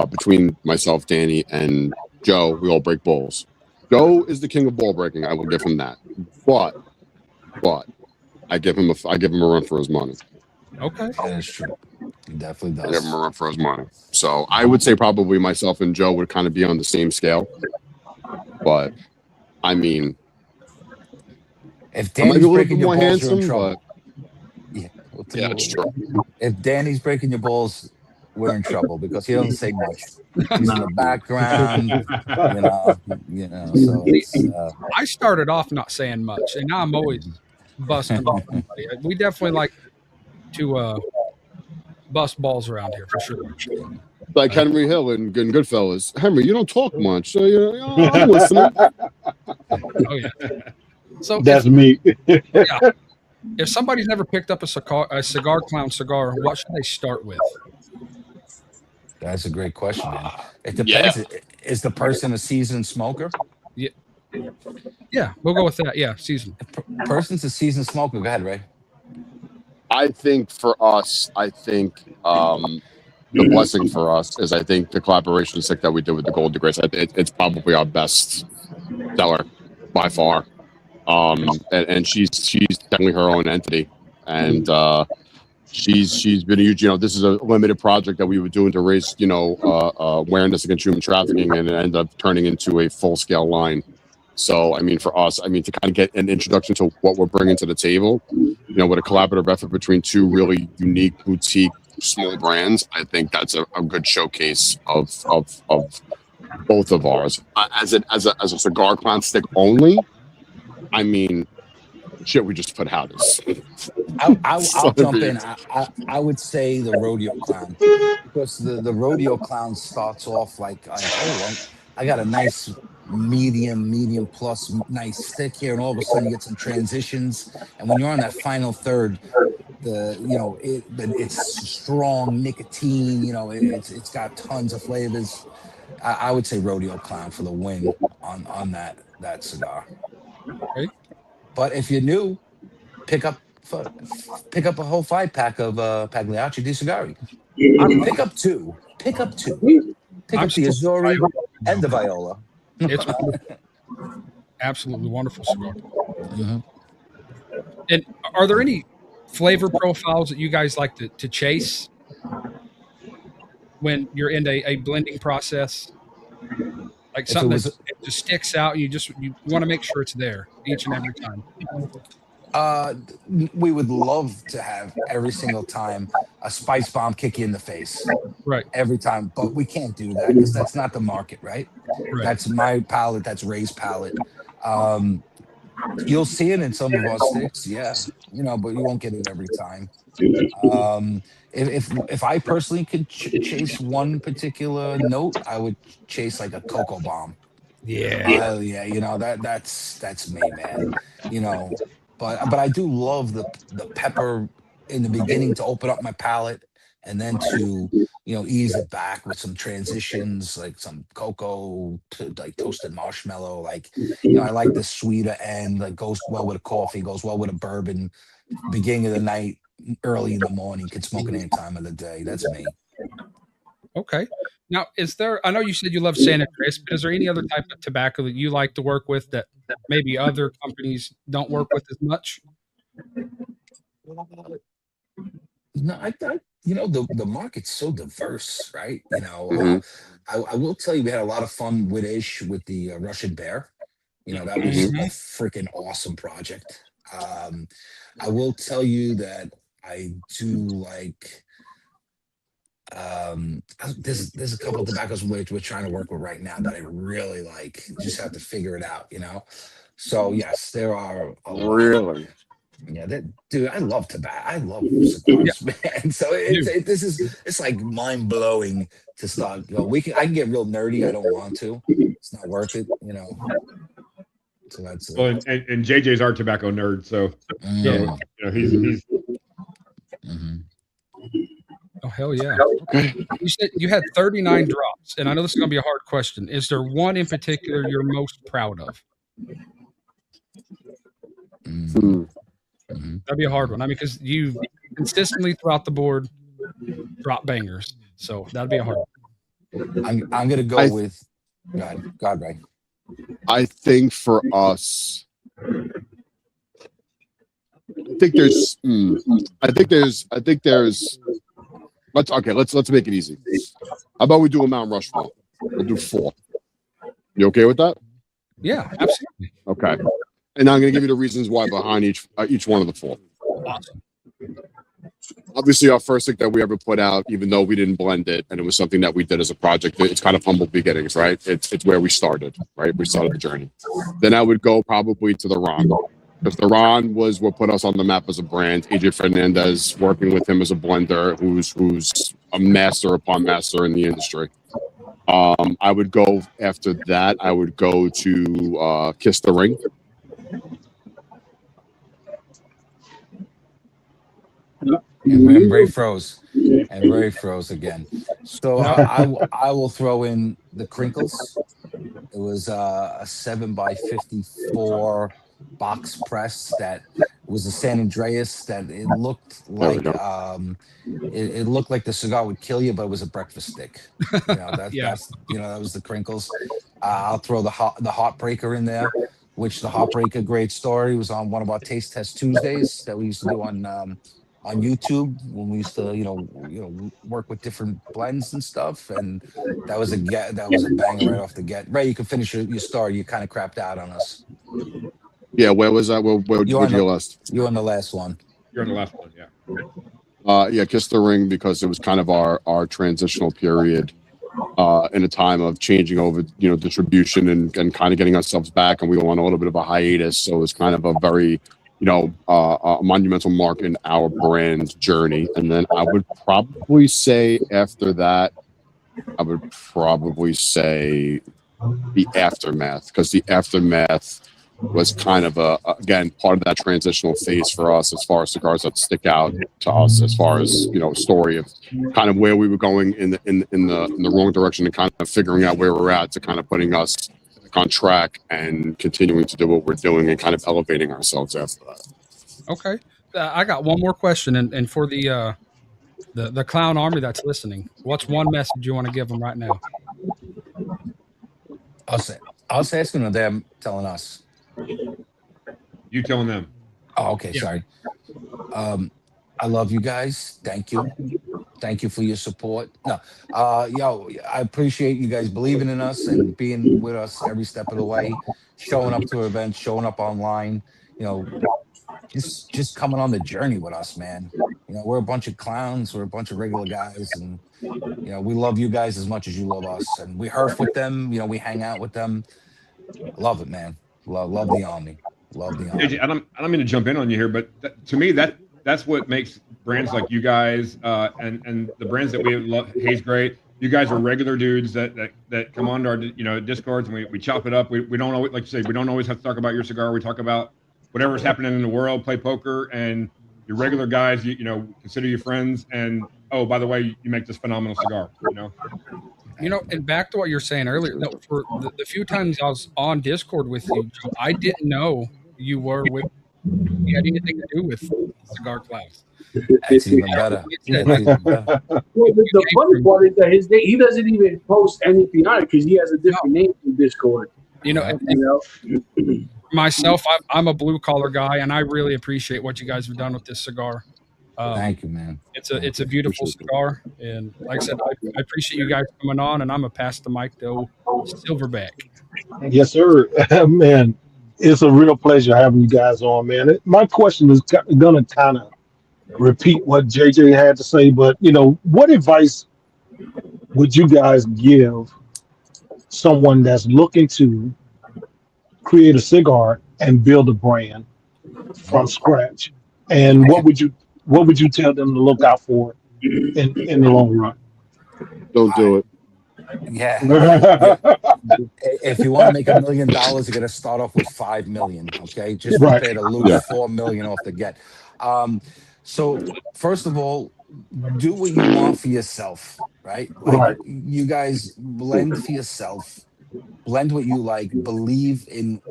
between myself, Danny, and Joe, we all break balls. Joe is the king of ball breaking. I will give him that. But I give him a run for his money. okay, That is true. He definitely I give him a does. run for his money. So I would say probably myself and Joe would kind of be on the same scale. But I mean, If I might be Danny's a little breaking bit your more balls, you're in handsome, trouble. but Yeah, yeah, it's true. if Danny's breaking your balls, we're in trouble because he doesn't say much. He's in the background, you know. So it's I started off not saying much, and now I'm always busting off somebody. We definitely like to bust balls around here for sure. Like Henry Hill in Goodfellas. Henry, you don't talk much, so I'm listening. Oh yeah. So That's me. if somebody's never picked up a cigar clown cigar, what should they start with? that's a great question, man. It Yeah. depends. Is the person a seasoned smoker? Yeah, we'll go with that. Yeah, season. If person's a seasoned smoker, go ahead, Ray. I think for us, the blessing for us is I think the collaboration stick that we did with the Golden Grace, it's probably our best seller by far. And she's definitely her own entity, and she's been a huge. This is a limited project that we were doing to raise awareness against human trafficking, and it ended up turning into a full scale line. So I mean, for us, to kind of get an introduction to what we're bringing to the table, with a collaborative effort between two really unique boutique small brands, I think that's a good showcase of both of ours. As a cigar clown stick only, I mean, shit, we just put out this. I'll jump in. I would say the rodeo clown, because the rodeo clown starts off like I got a nice medium plus nice stick here, and all of a sudden you get some transitions, and when you're on that final third, it's strong nicotine. It's got tons of flavors. I would say rodeo clown for the win on that cigar. Okay. But if you're new, pick up a whole 5-pack of Pagliacci di Sigari. Pick up two. Pick up the Azori and the Viola. It's wonderful. Absolutely wonderful cigar. Mhm. And are there any flavor profiles that you guys like to chase when you're in a blending process? Like If it something was- that just sticks out, you want to make sure it's there each and every time. We would love to have every single time a spice bomb kick you in the face. Right. Every time, but we can't do that because that's not the market, right? That's my palate. That's Ray's palate. You'll see it in some of our sticks, yeah, but you won't get it every time. If I personally could chase one particular note, I would chase like a cocoa bomb. Yeah. That's me, man. But I do love the pepper in the beginning to open up my palate, and then to ease it back with some transitions, like some cocoa to like toasted marshmallow. Like I like the sweeter end, like goes well with a coffee, goes well with a bourbon. Beginning of the night, early in the morning, could smoke at any time of the day. That's me. Okay. Now, is there? I know you said you love San Andreas, but is there any other type of tobacco that you like to work with that maybe other companies don't work with as much? No, the market's so diverse, right? Mhm. I will tell you, we had a lot of fun with Ish with the Russian Bear. That was Mhm. a freaking awesome project. I will tell you that I do like. There's a couple of tobaccos we're trying to work with right now that I really like. Just have to figure it out. So yes, there are a lot. Really? Yeah, dude, I love tobacco. I love Yeah, cigars, man. So you. it's like mind blowing to start. I can get real nerdy. I don't want to. It's not worth it. So that's it. Well, and JJ's our tobacco nerd, so Yeah. Mm, he's mhm. Oh hell yeah! Okay. You said you had 39 drops, and I know this is going to be a hard question. Is there one in particular you're most proud of? Mm, Hmm. mhm. That'd be a hard one. I mean, because you consistently throughout the board drop bangers, so that'd be a hard one. I'm gonna go I with God, right. I think for us, I think there's. I think there's. Let's make it easy. How about we do a Mount Rushmore? We'll do 4. You okay with that? Yeah, absolutely. Okay. And I'm going to give you the reasons why behind each one of the 4. Awesome. Obviously, our first thing that we ever put out, even though we didn't blend it, and it was something that we did as a project, it's kind of humble beginnings, right? It's where we started, right? We started the journey. Then I would go probably to the Ron. Because the Ron was what put us on the map as a brand. AJ Fernandez, working with him as a blender, who's a master upon master in the industry. I would go after that. I would go to Kiss the Ring. And Ray froze. And Ray froze again. So I will throw in the Crinkles. It was a 7x54 box press that was a San Andreas that it looked There we like go. it looked like the cigar would kill you, but it was a breakfast stick. Yeah. That was the Crinkles. I'll throw the Heartbreaker in there, which the Heartbreaker great story was on one of our Taste Test Tuesdays that we used to do on YouTube when we used to work with different blends and stuff, and that was a banger right off the get. Ray, you can finish your story. You kind of crapped out on us. Yeah, where was that? Where'd You you on the last? you on the last one. you're on the last one, yeah. Yeah, Kiss the Ring, because it was kind of our transitional period in a time of changing over, distribution and kind of getting ourselves back, and we were on a little bit of a hiatus. So it was kind of a very, a monumental mark in our brand journey. And then I would probably say after that, the Aftermath, because the Aftermath was kind of again part of that transitional phase for us as far as cigars that stick out to us, as far as story of kind of where we were going in the wrong direction, and kind of figuring out where we're at, to kind of putting us on track and continuing to do what we're doing and kind of elevating ourselves after that. Okay. I got one more question, and for the clown army that's listening, what's one message you want to give them right now? I was asking them, telling us. You telling them. Oh, okay, Yeah. sorry. I love you guys. Thank you. Thank you for your support. No, I appreciate you guys believing in us and being with us every step of the way, showing up to events, showing up online. Just coming on the journey with us, man. We're a bunch of clowns. We're a bunch of regular guys, and we love you guys as much as you love us. And we herf with them. We hang out with them. I love it, man. Love the army. Love the army. AJ, I don't mean to jump in on you here, but to me that's what makes brands like you guys and the brands that we love. Hayes Gray, you guys are regular dudes that come on to our Discords, and we chop it up. We don't always, like you say, we don't always have to talk about your cigar. We talk about whatever's happening in the world, play poker, and you're regular guys. You consider you friends, and oh, by the way, you make this phenomenal cigar. And back to what you're saying earlier, for the few times I was on Discord with you, Joe, I didn't know you had anything to do with cigar class. That's even better. That's even better. Well, the funny part is that his name, he doesn't even post anything on it because he has a different name in Discord. You know, Yeah. You know, myself, I'm a blue collar guy, and I really appreciate what you guys have done with this cigar. Thank you, man. It's a beautiful cigar, and like I said, I appreciate you guys coming on, and I'm gonna pass the mic to Silverback. Yes, sir. Man, it's a real pleasure having you guys on, man. My question is going to kind of repeat what JJ had to say, but what advice would you guys give someone that's looking to create a cigar and build a brand from scratch? And what would you tell them to look out for in the long run? Don't do it. Yeah. Yeah. If you want to make $1 million, you're going to start off with 5 million. Okay, just Right. prepare to lose Yeah. 4 million off the get. So first of all, do what you want for yourself, right? Like Right. you guys blend for yourself, blend what you like, believe in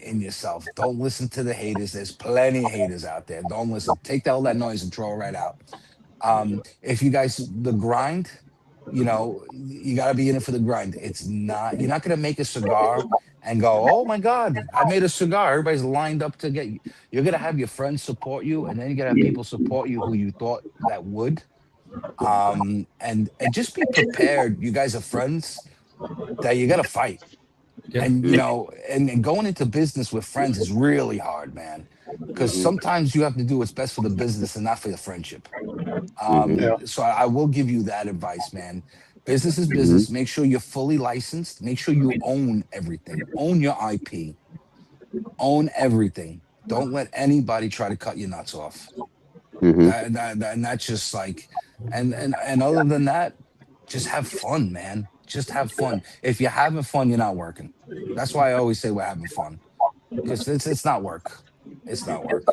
yourself. Don't listen to the haters. There's plenty of haters out there. Don't listen. Take all that noise and throw it right out. If you guys the grind, you got to be in it for the grind. You're not going to make a cigar and go, oh my God, I made a cigar. Everybody's lined up to get you. You're going to have your friends support you, and then you're going to have people support you who you thought that would. And just be prepared. You guys are friends that you got to fight. Yeah. And, and going into business with friends is really hard, man. Because sometimes you have to do what's best for the business and not for the friendship. Yeah. So I will give you that advice, man. Business is business. Make sure you're fully licensed. Make sure you own everything. Own your IP. Own everything. Don't let anybody try to cut your nuts off. And that's just like, and other than that, just have fun, man. Just have fun. If you're having fun, you're not working. That's why I always say we're having fun, because it's not work. It's not work.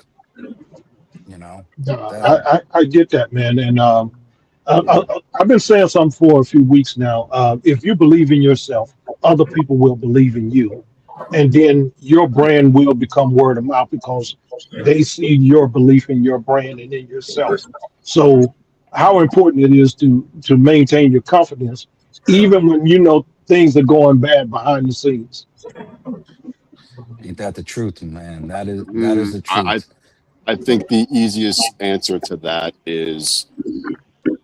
I get that, man, and I've been saying something for a few weeks now. If you believe in yourself, other people will believe in you, and then your brand will become word of mouth because they see your belief in your brand and in yourself. So, how important it is to maintain your confidence, even when things are going bad behind the scenes. Ain't that the truth, man? That is the truth. I think the easiest answer to that is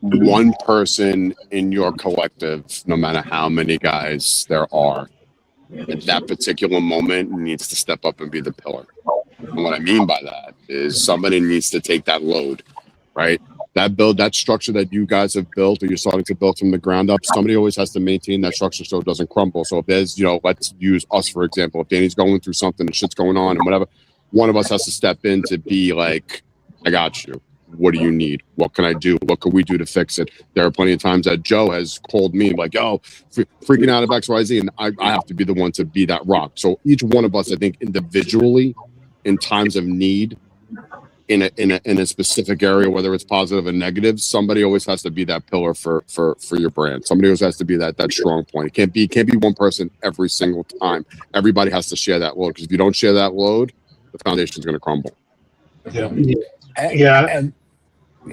one person in your collective, no matter how many guys there are, at that particular moment needs to step up and be the pillar. And what I mean by that is somebody needs to take that load, right? That structure that you guys have built or you're starting to build from the ground up, somebody always has to maintain that structure so it doesn't crumble. So if there's, let's use us, for example, if Danny's going through something and shit's going on and whatever, one of us has to step in to be like, I got you. What do you need? What can I do? What can we do to fix it? There are plenty of times that Joe has called me like, yo, freaking out of XYZ, and I have to be the one to be that rock. So each one of us, I think, individually, in times of need, in a specific area, whether it's positive or negative, somebody always has to be that pillar for your brand. Somebody always has to be that strong point. It can't be one person every single time. Everybody has to share that load, because if you don't share that load, the foundation is going to crumble. Yeah.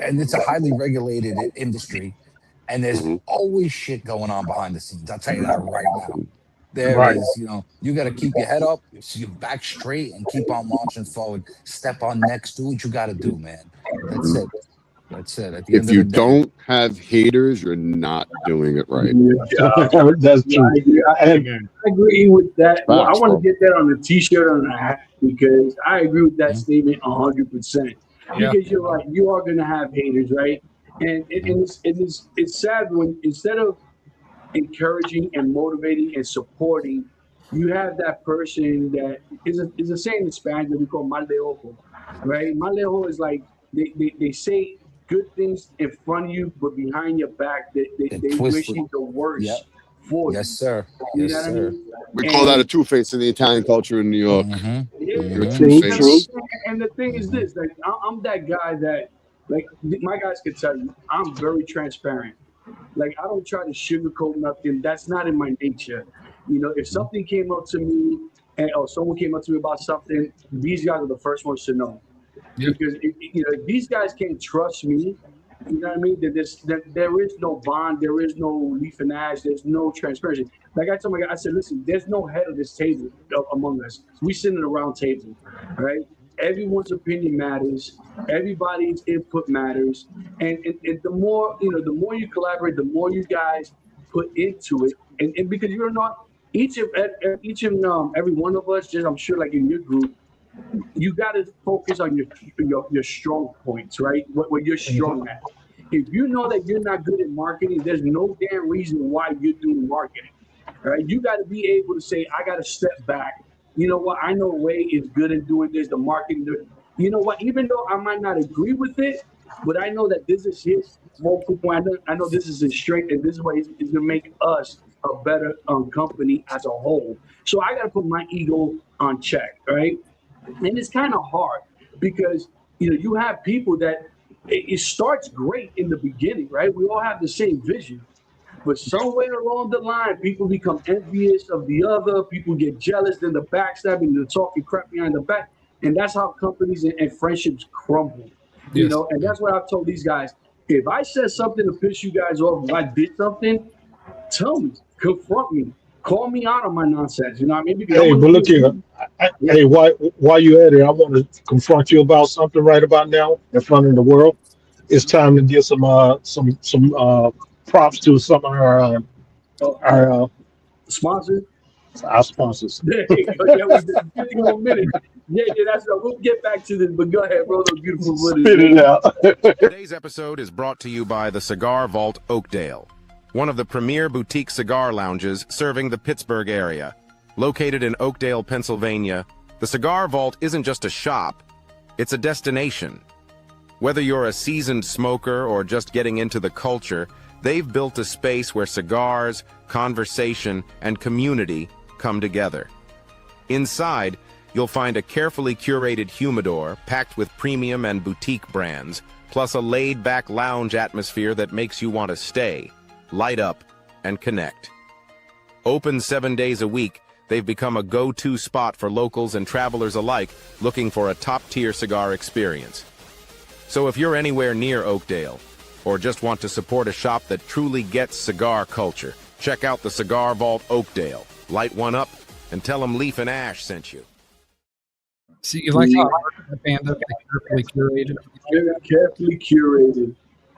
And it's a highly regulated industry, and there's always shit going on behind the scenes. I'll tell you that right now. There Right. is, you got to keep your head up, so your back straight, and keep on marching forward. Step on next, do what you got to do, man. That's it. That's it. At the end If of you the day, don't have haters, you're not doing it right. That's true. I agree with that. Well, I Facts, want bro. to get that on a T-shirt and a hat, because I agree with that statement 100%. Yeah. Because you're right, you are going to have haters, right? And it's sad when, instead of encouraging and motivating and supporting, you have that person that is a saying in Spanish that we call mal de ojo, right? Mal de ojo is like they say good things in front of you, but behind your back, they wish twisted. you the worst Yep. for Yes, you. sir. You Yes, know what I sir. mean? We call that a two-face in the Italian culture in New York. Mm-hmm. Yeah, You're a True, two-face. and the thing is this, like I'm that guy that, like, my guys can tell you, I'm very transparent. Like, I don't try to sugarcoat nothing. That's not in my nature. If something came up to me or someone came up to me about something, these guys are the first ones to know. Yeah. because these guys can't trust me. You know what I mean? That there is no bond, there is no leaf and ash, there's no transparency. Like I told my guy, I said, listen, there's no head of this table among us. We sit at a round table, right? Everyone's opinion matters. Everybody's input matters, and the more you collaborate, the more you guys put into it, and because you're not each of every one of us, just I'm sure, like in your group, you got to focus on your strong points, right? What you're strong at. If you know that you're not good at marketing, there's no damn reason why you're doing marketing, right? You got to be able to say, I got to step back. You know what? I know Ray is good at doing this, the marketing. You know what? Even though I might not agree with it, but I know that this is his focal point. I know this is his strength, and this is what is going to make us a better company as a whole. So I got to put my ego on check, right? And it's kind of hard because you have people that it starts great in the beginning, right? We all have the same vision, but somewhere along the line, people become envious of the other. People get jealous, then the backstabbing, the talking crap behind the back, and that's how companies and friendships crumble. Yes. And that's what I've told these guys. If I said something to piss you guys off, if I did something, tell me, confront me, call me out on my nonsense. You know what I mean? Because Hey, but look here. Hey, while you at it, I want to confront you about something right about now in front of the world. It's time to give some props to some of our sponsors. our sponsors. There you go. Yeah, we did 50 more minutes. Yeah, that's right. We'll get back to this, but go ahead, bro. Those beautiful Spit it out. Today's episode is brought to you by the Cigar Vault Oakdale, one of the premier boutique cigar lounges serving the Pittsburgh area. Located in Oakdale, Pennsylvania, the Cigar Vault isn't just a shop, it's a destination. Whether you're a seasoned smoker or just getting into the culture, they've built a space where cigars, conversation, and community come together. Inside, you'll find a carefully curated humidor packed with premium and boutique brands, plus a laid-back lounge atmosphere that makes you want to stay, light up, and connect. Open 7 days a week, they've become a go-to spot for locals and travelers alike looking for a top-tier cigar experience. So if you're anywhere near Oakdale, or just want to support a shop that truly gets cigar culture, check out the Cigar Vault Oakdale. Light one up and tell them Leaf and Ash sent you. See, you like how the Panda carefully curated? Carefully curated.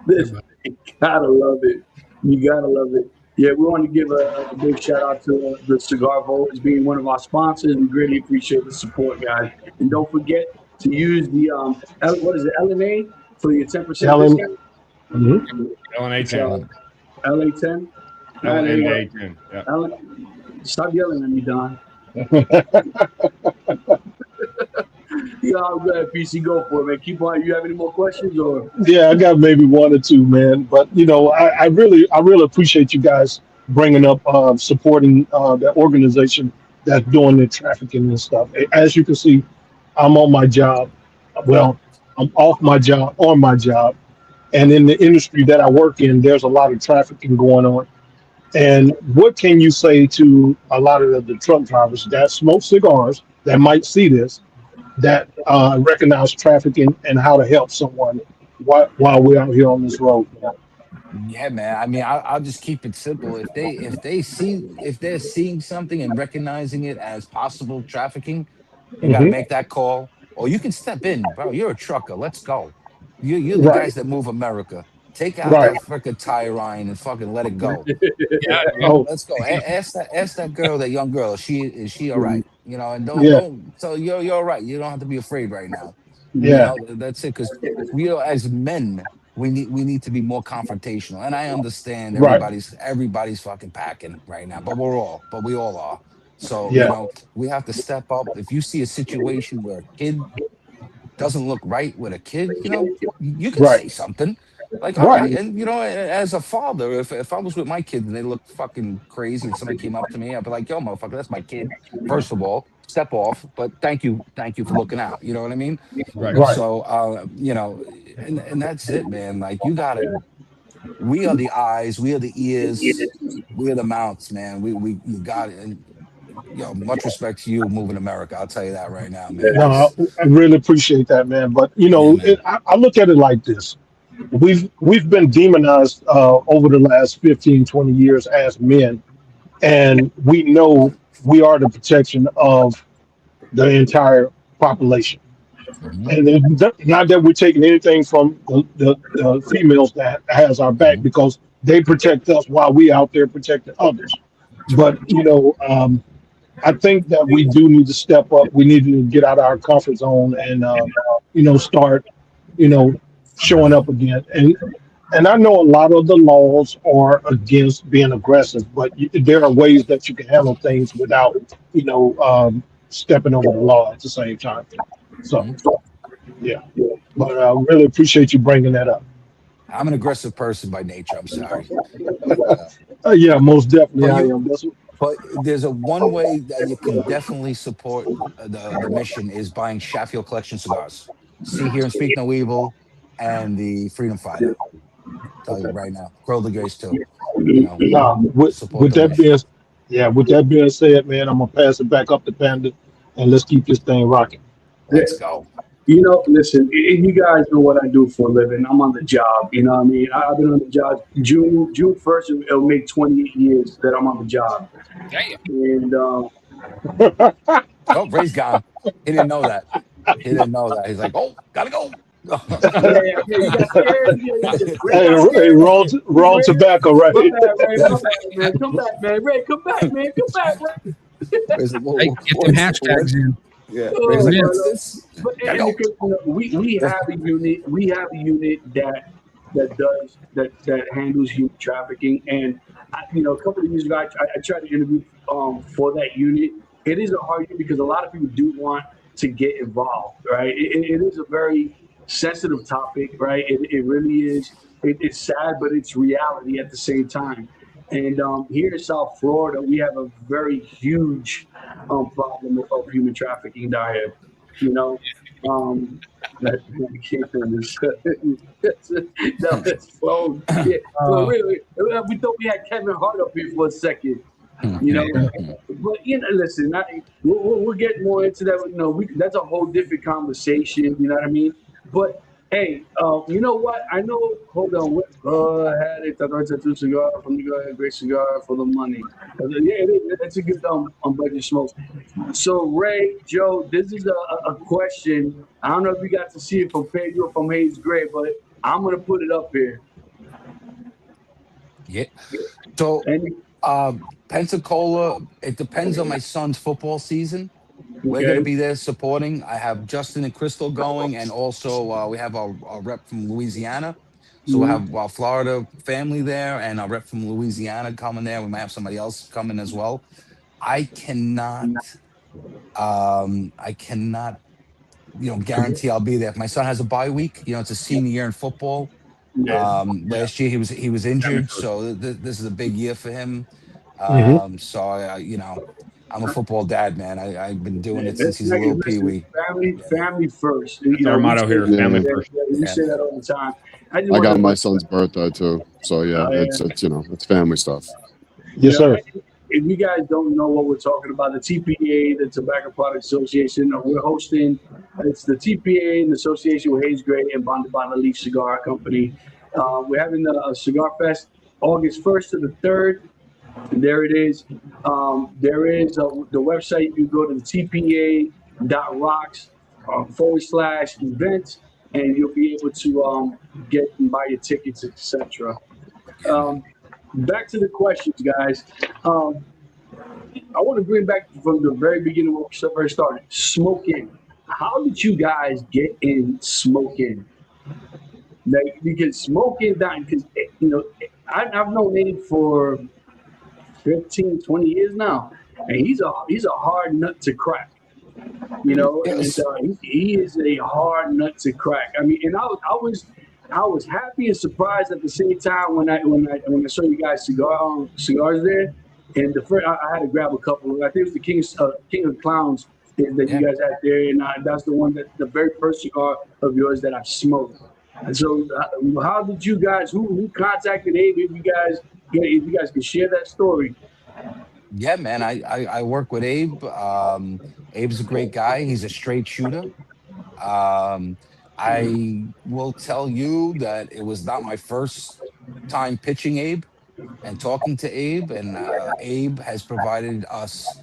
This, you gotta love it. You gotta love it. Yeah, we want to give a big shout out to the Cigar Vault as being one of our sponsors. We greatly appreciate the support, guys. And don't forget to use the what is it, LNA for your 10% discount. LNA 10. LA 10. LNA 10. Yeah. Stop yelling at me, Don. Yeah, I'm glad PC go for it, man. Keep on. You have any more questions or? Yeah, I got maybe one or two, man. But I really appreciate you guys bringing up supporting that organization that's doing the trafficking and stuff. As you can see, I'm on my job. Well, I'm off my job, on my job, and in the industry that I work in, there's a lot of trafficking going on. And what can you say to a lot of the truck drivers that smoke cigars that might see this, that recognize trafficking and how to help someone while we're out here on this road? Yeah, man. I mean, I'll just keep it simple. If they're seeing something and recognizing it as possible trafficking, you gotta make that call, or you can step in, bro. You're a trucker. Let's go. You're the guys that move America. Take out that freaking tire iron and fucking let it go. Let's go. Ask that girl, that young girl. Is she all right? And don't. So you're all right. You don't have to be afraid right now. That's it. Because we as men, we need to be more confrontational. And I understand everybody's fucking packing right now, but we all are. So we have to step up. If you see a situation where a kid doesn't look right with a kid, you can say something. Like, all right. And as a father, if I was with my kids and they looked fucking crazy and somebody came up to me, I'd be like, yo, motherfucker, that's my kid. First of all, step off, but thank you for looking out. You know what I mean? Right. So and that's it, man. Like, we are the eyes, we are the ears, we are the mouths, man. We got it. And much respect to you moving America. I'll tell you that right now, man. No, 'Cause, I really appreciate that, man. But yeah, man. I look at it like this: we've been demonized over the last 15, 20 years as men, and we know we are the protection of the entire population. Mhm. And not that we're taking anything from the females that has our back, Mhm. because they protect us while we out there protecting others. That's But right. I think that we do need to step up. We need to get out of our comfort zone and start you know showing up again. And I know a lot of the laws are against being aggressive, but there are ways that you can handle things without stepping over the law at the same time. So Mhm. yeah, but I really appreciate you bringing that up. I'm an aggressive person by nature. I'm sorry, but Yeah, most definitely but I you am. but there's a one way that you can definitely support the mission is buying Sheffield Collection cigars. See here and speak no evil, and the Freedom Fighter. Tell you right now, Grow the Grace too. You know, support With the that mission. being with that being said, man, I'm gonna pass it back up to Panda, and let's keep this thing rocking. Yeah. Let's go. Listen, you guys know what I do for a living. I'm on the job. You know what I mean? I've been on the job. June 1st, it'll make 28 years that I'm on the job. Damn. And Oh, Ray's gone. He didn't know that. He didn't know that. He's like, oh, gotta go. yeah, you got scared. Ray Hey, got hey, scared. raw Ray, tobacco, my right? bad, Ray. My bad, man. Come back, man. Ray, come back, man. Come back, Ray. Ray's like, Hey, get them what? hashtags in. Yeah. Ray's Oh, like, Yeah. what's but this? but Gotta and go. because we have a unit. We have a unit that handles human trafficking. And a couple of years ago, I tried to interview for that unit. It is a hard unit because a lot of people do want to get involved, right? It is a very sensitive topic, right? It really is. It's sad, but it's reality at the same time. And here in South Florida, we have a very huge problem of human trafficking down here. You know, um, that no, it's flown. Yeah, for Uh, real. We thought we had Kevin Hart up here for a second. You know, but listen, we'll get more into that. That's a whole different conversation. You know what I mean? But hey, you know what? I know. Hold on. Go ahead. It's a tattoo cigar from the guy. Great cigar for the money. Yeah, it's a good budget smoke. So Ray, Joe, this is a question. I don't know if you got to see it from Pedro from Hayes Gray, but I'm gonna put it up here. Yeah. So, And Pensacola, it depends on my son's football season. We're going to okay. be there supporting. I have Justin and Crystal going, and also we have our rep from Louisiana. So we'll Mhm. have our Florida family there, and our rep from Louisiana coming there. We might have somebody else coming as well. I cannot, guarantee I'll be there. If my son has a bye week, it's a senior year in football. Yeah. Last year he was injured, so this is a big year for him. Hmm. So I'm a football dad, man. I've been doing it since he's a little Listen, peewee. Yeah, family first. That's our We motto say, here: Yeah, family first. we yeah, say man. that all the time. I just I want got my to, son's birthday too, so yeah, yeah. it's family stuff. Yes, sir. If you guys don't know what we're talking about, the TPA, the Tobacco Product Association, we're hosting. It's the TPA in association with Hayes Gray and bonded by the Leaf Cigar Company. We're having a cigar fest August 1st to the 3rd. And there it is. There is the website. You go to the tpa.rocks /events, and you'll be able to get and buy your tickets, etc. Yeah, man. Back to the questions, guys. Um, I want to bring back from the very beginning when we first started. Smoking. How did you guys get in smoking? Like, because smoking, because I've known Abe for 15, 20 years now, and he's a hard nut to crack. And Yes. he is a hard nut to crack. I mean, and I was happy and surprised at the same time when I saw you guys cigars there. And the first I had to grab a couple. I think it was the King of Clowns that you Yeah. guys had there, and that's the one the very first cigar of yours that I've smoked. And so, how did you guys? Who contacted Abe? If you guys can share that story. Yeah, man. I work with Abe. Abe's a great guy. He's a straight shooter. Um, I will tell you that it was not my first time pitching Abe and talking to Abe, and Abe has provided us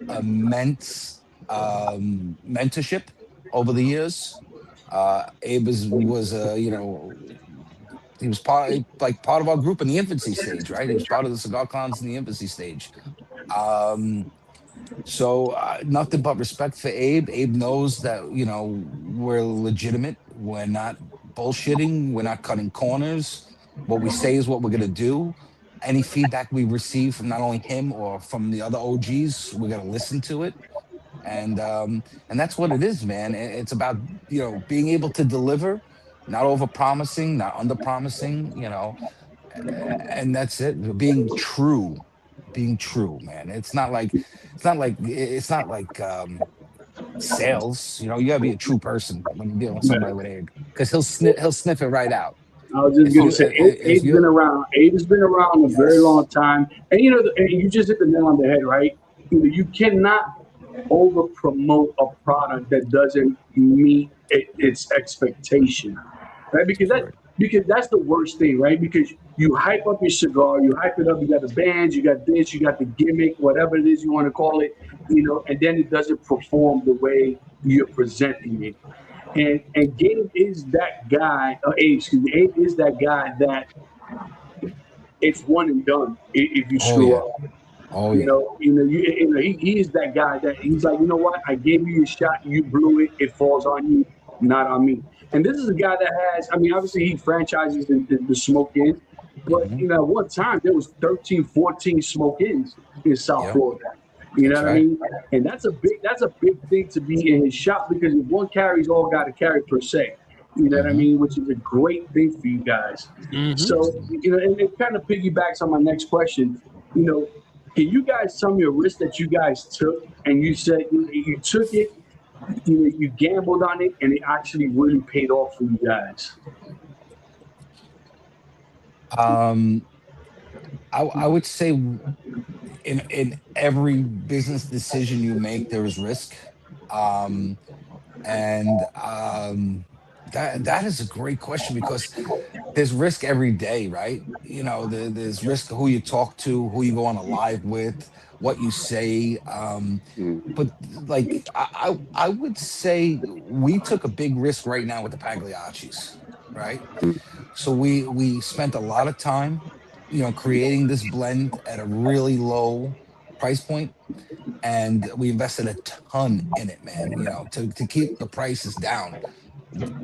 immense mentorship over the years. Abe was he was part of our group in the infancy stage, right? He was part of the cigar cons in the infancy stage. Um, so nothing but respect for Abe. Abe knows that we're legitimate. We're not bullshitting. We're not cutting corners. What we say is what we're gonna do. Any feedback we receive from not only him or from the other OGs, we're gonna listen to it. And that's what it is, man. It's about being able to deliver, not over promising, not under promising. And that's it. Being true, man. It's not like sales. You gotta be a true person when you're dealing with somebody with Abe, because he'll sniff it right out. I was just If gonna you say, if Abe's been you around. Abe has been around a very long yes, time, and and you just hit the nail on the head, right? You cannot over promote a product that doesn't meet its expectation, right? that's word. Because that's the worst thing, right? Because you hype up your cigar, you hype it up, you got the bands, you got this, you got the gimmick, whatever it is you want to call it, and then it doesn't perform the way you're presenting it. And Gabe is that guy. Excuse me, Abe is that guy that it's one and done if you Oh screw yeah. up. Oh yeah. He is that guy that he's like, you know what? I gave you a shot, you blew it. It falls on you, not on me. And this is a guy that has. I mean, obviously he franchises the Smoke Inn, but Hmm. at one time there was 13, 14 Smoke Inns in South Yep. Florida. You know That's what I right. mean? And that's a big thing to be in his shop, because if one carries, all got to carry per se. You know what I Hmm. mean? Which is a great thing for you guys. Hmm. So, and it kind of piggybacks on my next question. You know, can you guys tell me a risk that you guys took, and you said you took it, you gambled on it, and it actually really paid off for you guys? Um, I would say in every business decision you make, there is risk. Um, and that is a great question, because there's risk every day, right? There's risk who you talk to, who you go on a live with, what you say. Mm, But like I would say we took a big risk right now with the Pagliaccis, right? mm, So we spent a lot of time, creating this blend at a really low price point, and we invested a ton in it, man. To keep the prices down.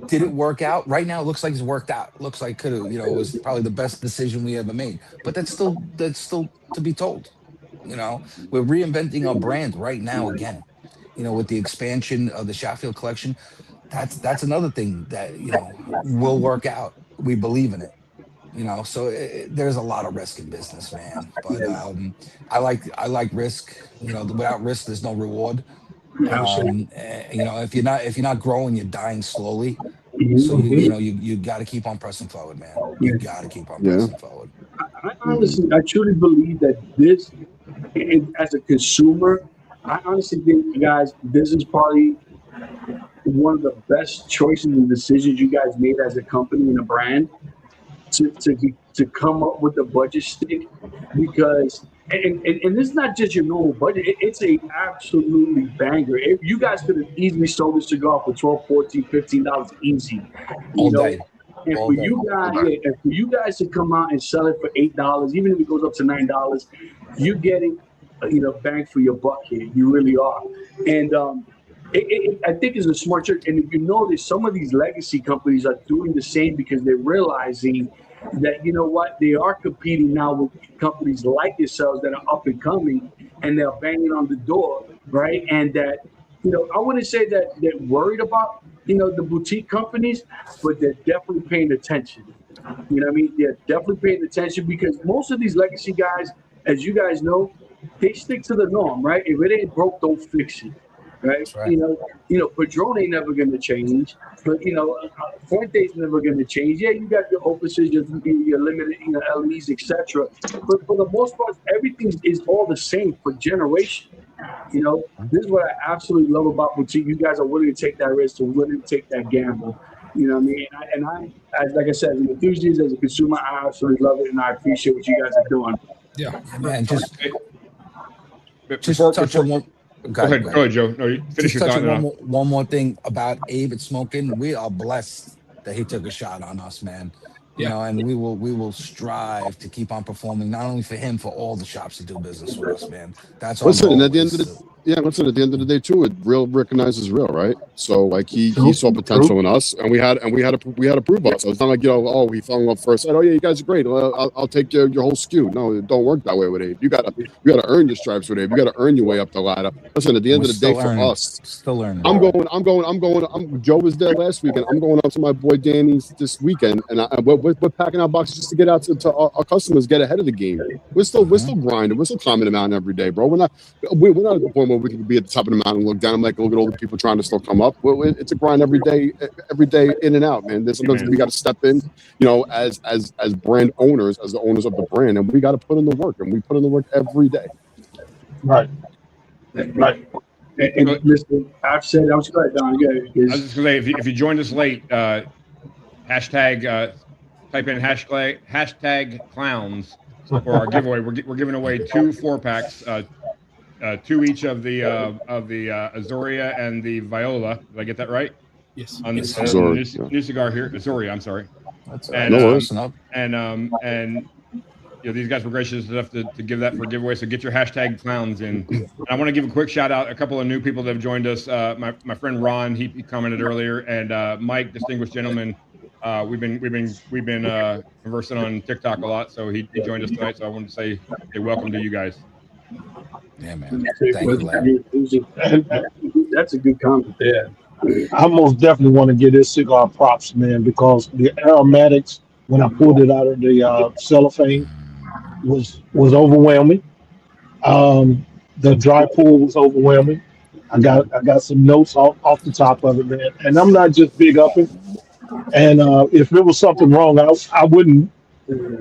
Did it work out? Right now, it looks like it's worked out. Looks like could have, it was probably the best decision we ever made. But that's still to be told. We're reinventing our brand right now again. With the expansion of the Sheffield collection, that's another thing that will work out. We believe in it. So there's a lot of risk in business, man. But I like risk. Without risk, there's no reward. Absolutely. If you're not growing, you're dying slowly. So Mhm. you got to keep on pressing forward, man. You Yeah. got to keep on yeah. pressing forward. Mm, I truly believe that as a consumer, I honestly think, guys, this is probably one of the best choices and decisions you guys made as a company and a brand, to come up with a budget stick, because and it's not just your normal budget. It's a absolutely banger. You guys could have easily sold this cigar for 12, 14, $15 easy, you All know. day, And all for day. you guys, yeah, and for you guys to come out and sell it for $8, even if it goes up to $9, you're getting bang for your buck here. You really are. And I think it's a smart trick. And if you notice, some of these legacy companies are doing the same, because they're realizing that, you know what, they are competing now with companies like yourselves that are up and coming, and they're banging on the door, right? And that, I wouldn't say that they're worried about, the boutique companies, but they're definitely paying attention. You know what I mean? They're definitely paying attention, because most of these legacy guys, as you guys know, they stick to the norm, right? If it ain't broke, don't fix it. right? That's right. Padron ain't never going to change, but Fuente's never going to change. Yeah, you got your opuses, your limited, LEs, etc. But for the most part, everything is all the same for generations. This is what I absolutely love about boutique. You guys are willing to take that risk and willing to take that gamble. You know what I mean? And I, like I said, as an enthusiast, as a consumer, I absolutely love it, and I appreciate what you guys are doing. Yeah. Yeah, man, just Before, touch on one. go ahead, Joe. No, you finish Just your thought. touching Now. one more thing about Abe and smoking. We are blessed that he took a shot on us, man. And we will strive to keep on performing, not only for him, for all the shops that do business with us, man. That's our Listen, and goal. at the end of the listen, at the end of the day too, real recognizes real, right? So like he saw potential in us, and we had to prove us. So it's not like oh, he fell in love first. Oh yeah, you guys are great. I'll take your whole skew. No, it don't work that way with Abe. You gotta earn your stripes with Abe. You gotta earn your way up the ladder. Listen, at the end of the day, for us, still learning. Joe was there last weekend. I'm going up to my boy Danny's this weekend, and we're packing our boxes just to get out to our customers, get ahead of the game. We're still grinding. We're still climbing the mountain every day, bro. We're not at the point where we can be at the top of the mountain and look down. I'm like, look at all the people trying to still come up. It's a grind every day in and out, man. There's sometimes we got to step in, as brand owners, as the owners of the brand, and we got to put in the work, and we put in the work every day. Right. And listen, I've said, I was going to Don. I was just going to say, if you joined us late, hashtag type in hashtag clowns for our giveaway. We're giving away 2 4-packs. 2 each of the Azoria and the Viola. Did I get that right? Yes. On the new cigar here, Azoria. I'm sorry. That's and, no worries. And these guys were gracious enough to give that for a giveaway. So get your hashtag clowns in. And I want to give a quick shout out. A couple of new people that have joined us. My friend Ron, he commented earlier, and Mike, distinguished gentleman. We've been conversing on TikTok a lot, so he joined us tonight. So I wanted to say welcome to you guys. Yeah, man. Thank you, Larry. That's a good comment there. I most definitely want to give this cigar props, man, because the aromatics, when I pulled it out of the cellophane, was overwhelming. The dry pull was overwhelming. I got some notes off the top of it, man. And I'm not just big upping. And if there was something wrong, I wouldn't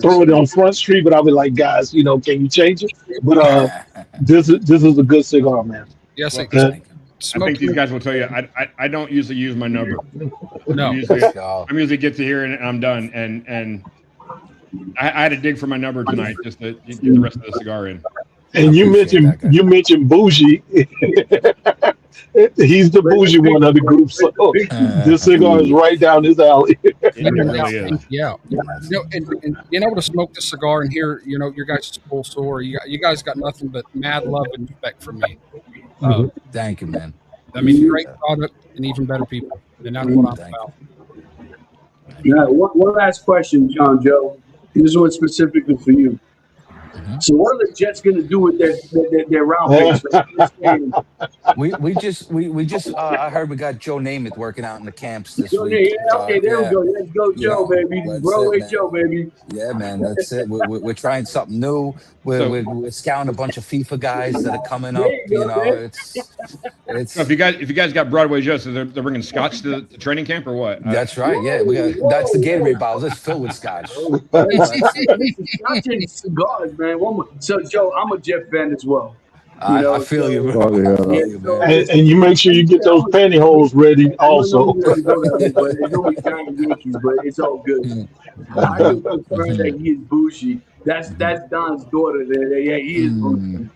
throw it on Front Street, but I'll be like, guys, can you change it? But this is a good cigar, man. Yes, I think these guys will tell you. I don't usually use my number. No, I'm usually get to here and I'm done. And I had to dig for my number tonight just to get the rest of the cigar in. And you mentioned Bougie. He's the bougie one of the group, so this cigar is right down his alley. Yeah. And being able to smoke this cigar and hear, your guys' full story. You guys got nothing but mad love and respect from me. Thank you, man. I mean, great product and even better people. And that's what I'm about. Yeah. One last question, Joe. This one specifically for you. So what are the Jets going to do with their round picks? we just I heard we got Joe Namath working out in the camps this week. Yeah, okay, there we go. Let's go, Joe, baby. Broadway Joe, baby. Yeah, man, that's it. We're trying something new. We're scouting a bunch of FIFA guys that are coming up. It's. So if you guys got Broadway Joe, so they're bringing scotch to the training camp or what? That's right. Yeah, that's the Gatorade bottles. It's filled with scotch. Scotch and cigars, man. So, Joe, I'm a Jet fan as well. I feel you, bro. And you make sure you get those pantyhose ready also. But it's all good. I can confirm that he is bougie. That's Don's daughter there. Yeah, he is bougie.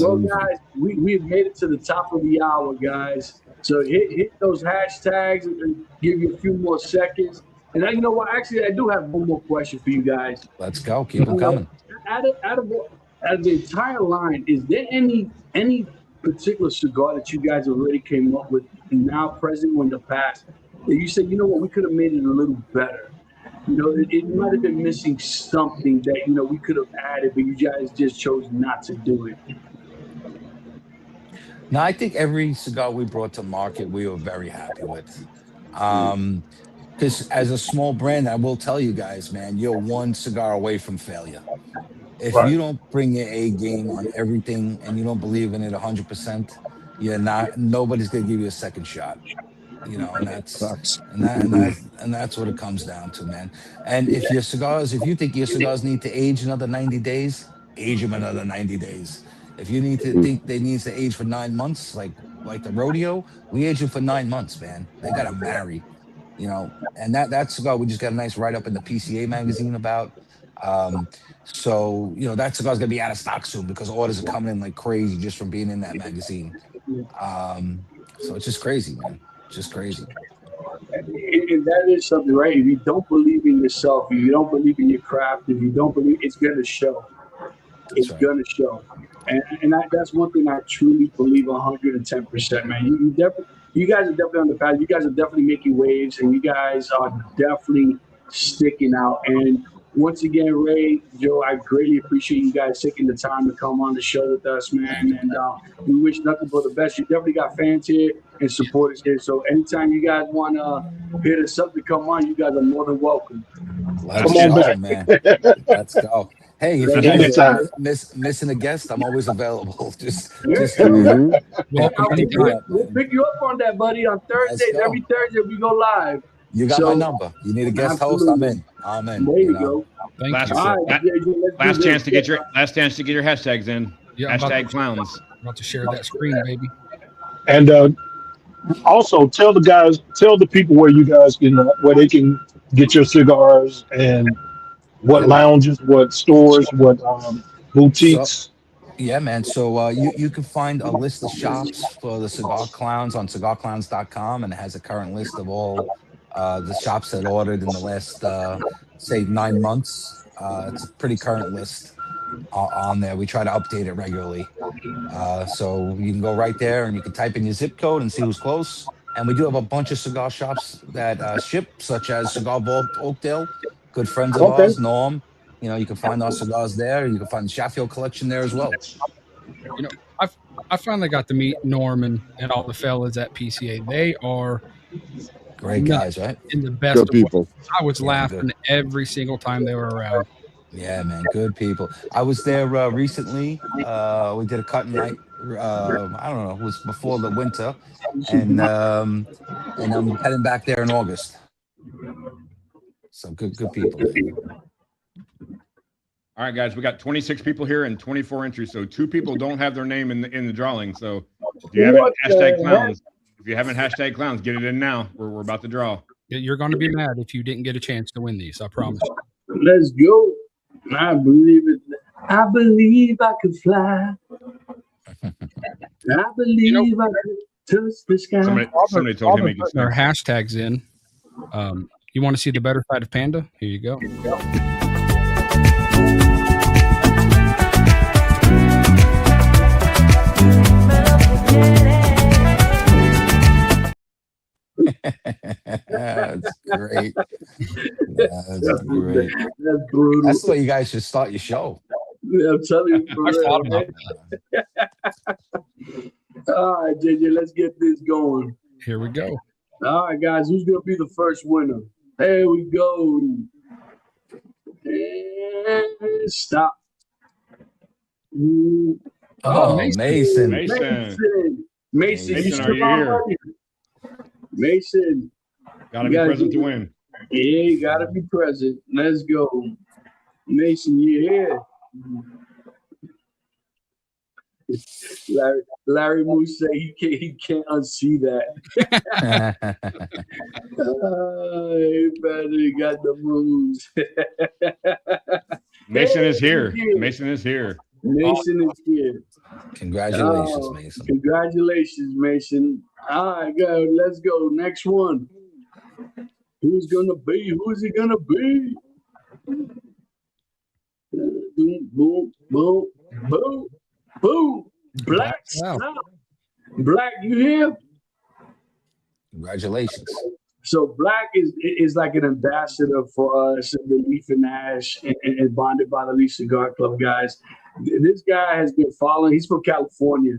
Well, guys, we've made it to the top of the hour, guys. So hit those hashtags and give you a few more seconds. And you know what? Actually, I do have one more question for you guys. Let's go. Keep them coming. Out of the entire line, is there any particular cigar that you guys already came up with, now present or in the past, that you said, we could have made it a little better? It might have been missing something that, we could have added, but you guys just chose not to do it. No, I think every cigar we brought to market, we were very happy with. Because as a small brand, I will tell you guys, man, you're one cigar away from failure. If you don't bring your A game on everything and you don't believe in it 100%, nobody's gonna give you a second shot. And Facts. that's what it comes down to, man. And if you think your cigars need to age another 90 days, age them another 90 days. If you need to Mm. think they need to age for 9 months, like the rodeo, we age them for 9 months, man. They gotta marry, and that cigar we just got a nice write up in the PCA magazine about. Um, so that cigar's gonna be out of stock soon because orders are coming in like crazy just from being in that magazine. So it's just crazy, man. Just crazy. And that is something, right? If you don't believe in yourself, if you don't believe in your craft, if you don't believe, it's going to show. That's It's right. going to show. And that's one thing I truly believe 110%, man. You guys are definitely on the path. You guys are definitely making waves, and you guys are definitely sticking out. And once again, Ray, Joe, I greatly appreciate you guys taking the time to come on the show with us, man. And we wish nothing but the best. You definitely got fans here and supporters here. So anytime you guys want to hit us up to come on, you guys are more than welcome. Let's Come on go, back. man. Let's go. Hey, if you That's guys cool. Anytime. missing a guest, I'm always available. Yeah. Just Mhm. Welcome hit me anytime. up, We'll man. pick you up on that, buddy, on Let's Thursdays. go. Every Thursday we go live. You got my So number. You need a guest host? I'm absolutely. in. I'm in. There you go. Thank Last, you. All right, la- JJ, let's last do chance this. to get your hashtags in. Yeah, I'm Hashtag clowns. about to share that screen, baby. And also tell the people where you guys can, where they can get your cigars and what Yep. lounges, what stores, what So boutiques. yeah, man. So you can find a list of shops for the Cigar Clowns on cigarclowns.com, and it has a current list of all the shops that ordered in the last say 9 months. It's a pretty current list on there. We try to update it regularly. So you can go right there and you can type in your zip code and see who's close. And we do have a bunch of cigar shops that ship, such as Cigar Vault Oakdale, good friends of Okay. ours, Norm. You can find our cigars there. You can find the Sheffield collection there as well. You know, I finally got to meet Norman and all the fellas at PCA. They are Great guys, right? in the best Good of ways. people. I was Yeah, laughing every single time they were around. Yeah, man, good people. I was there recently. We did a cut night. I don't know, it was before the winter, and I'm heading back there in August. So good people, man. All right, guys, we got 26 people here and 24 entries. So 2 people don't have their name in the drawing. So if you haven't hashtag clowns, get it in now. We're about to draw. You're going to be mad if you didn't get a chance to win these. I promise. Let's go. I believe it. I believe I could fly. I believe I could touch the sky. Somebody told him he could Putting our sing. hashtags in. You want to see the better side of Panda? Here you go. That's great. That's great. That's brutal. That's the way you guys should start your show. I'm telling you. For I real, thought about man. that. All right, JJ, let's get this going. Here we go. All right, guys, who's going to be the first winner? Here we go. And stop. Oh, Mason. Mason. Mason, Mason, you are still you on here? money? Mason, Gotta be present to win. yeah, you gotta be present. Let's go. Mason, you here? Larry Moose say he can't unsee that. Hey, buddy, got the moves. Mason is here. Mason is here. Mason is here. Congratulations, Mason. Congratulations, Mason. All right, go. Let's go. Next one. Who's gonna be? Who's it gonna be? Boom, boom, boom, boom, boom. Black, Wow. stop. Black, you here? Congratulations. So Black is like an ambassador for us in the Leaf and Ash and bonded by the Leaf Cigar Club guys. This guy has been following. He's from California.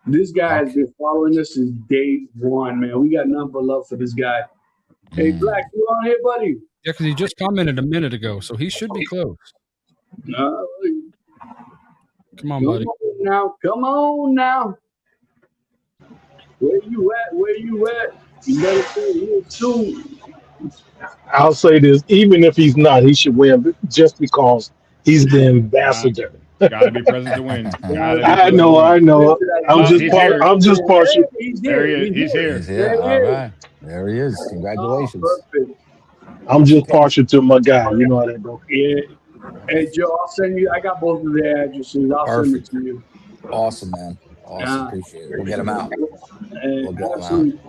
This guy has been following us since day one, man. We got nothing but love for this guy. Hey, Black, you on here, buddy? Yeah, because he just commented a minute ago, so he should be close. Come Come on, buddy. on now. Come on now. Where you at? Where you at? You better say here soon. I'll say this: even if he's not, he should win just because he's the Uh, ambassador. Got to be present to win. Got to be I present to know, I win. know. Oh, he's here. I'm just partial. Hey, he's There here. he is. He's He's here. here. There he All is. right. There he is. Oh, Congratulations. perfect. I'm just Okay. partial to my guy. You know how that goes. Yeah. Hey, Joe, I'll send you. I got both of their addresses. I'll send it Perfect. to you. Awesome, man. Awesome. Appreciate it. We'll get him out. And We'll get him out. absolutely,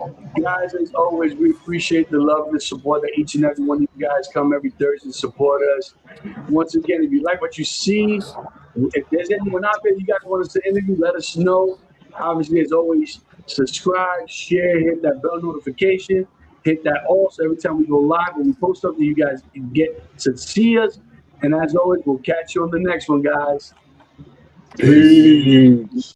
guys, as always, we appreciate the love and the support that each and every one of you guys come every Thursday to support us. Once again, if you like what you see, if there's anyone out there you guys want us to interview, let us know. Obviously, as always, subscribe, share, hit that bell notification, hit that all. So every time we go live, when we post something, you guys can get to see us. And as always, we'll catch you on the next one, guys. Peace.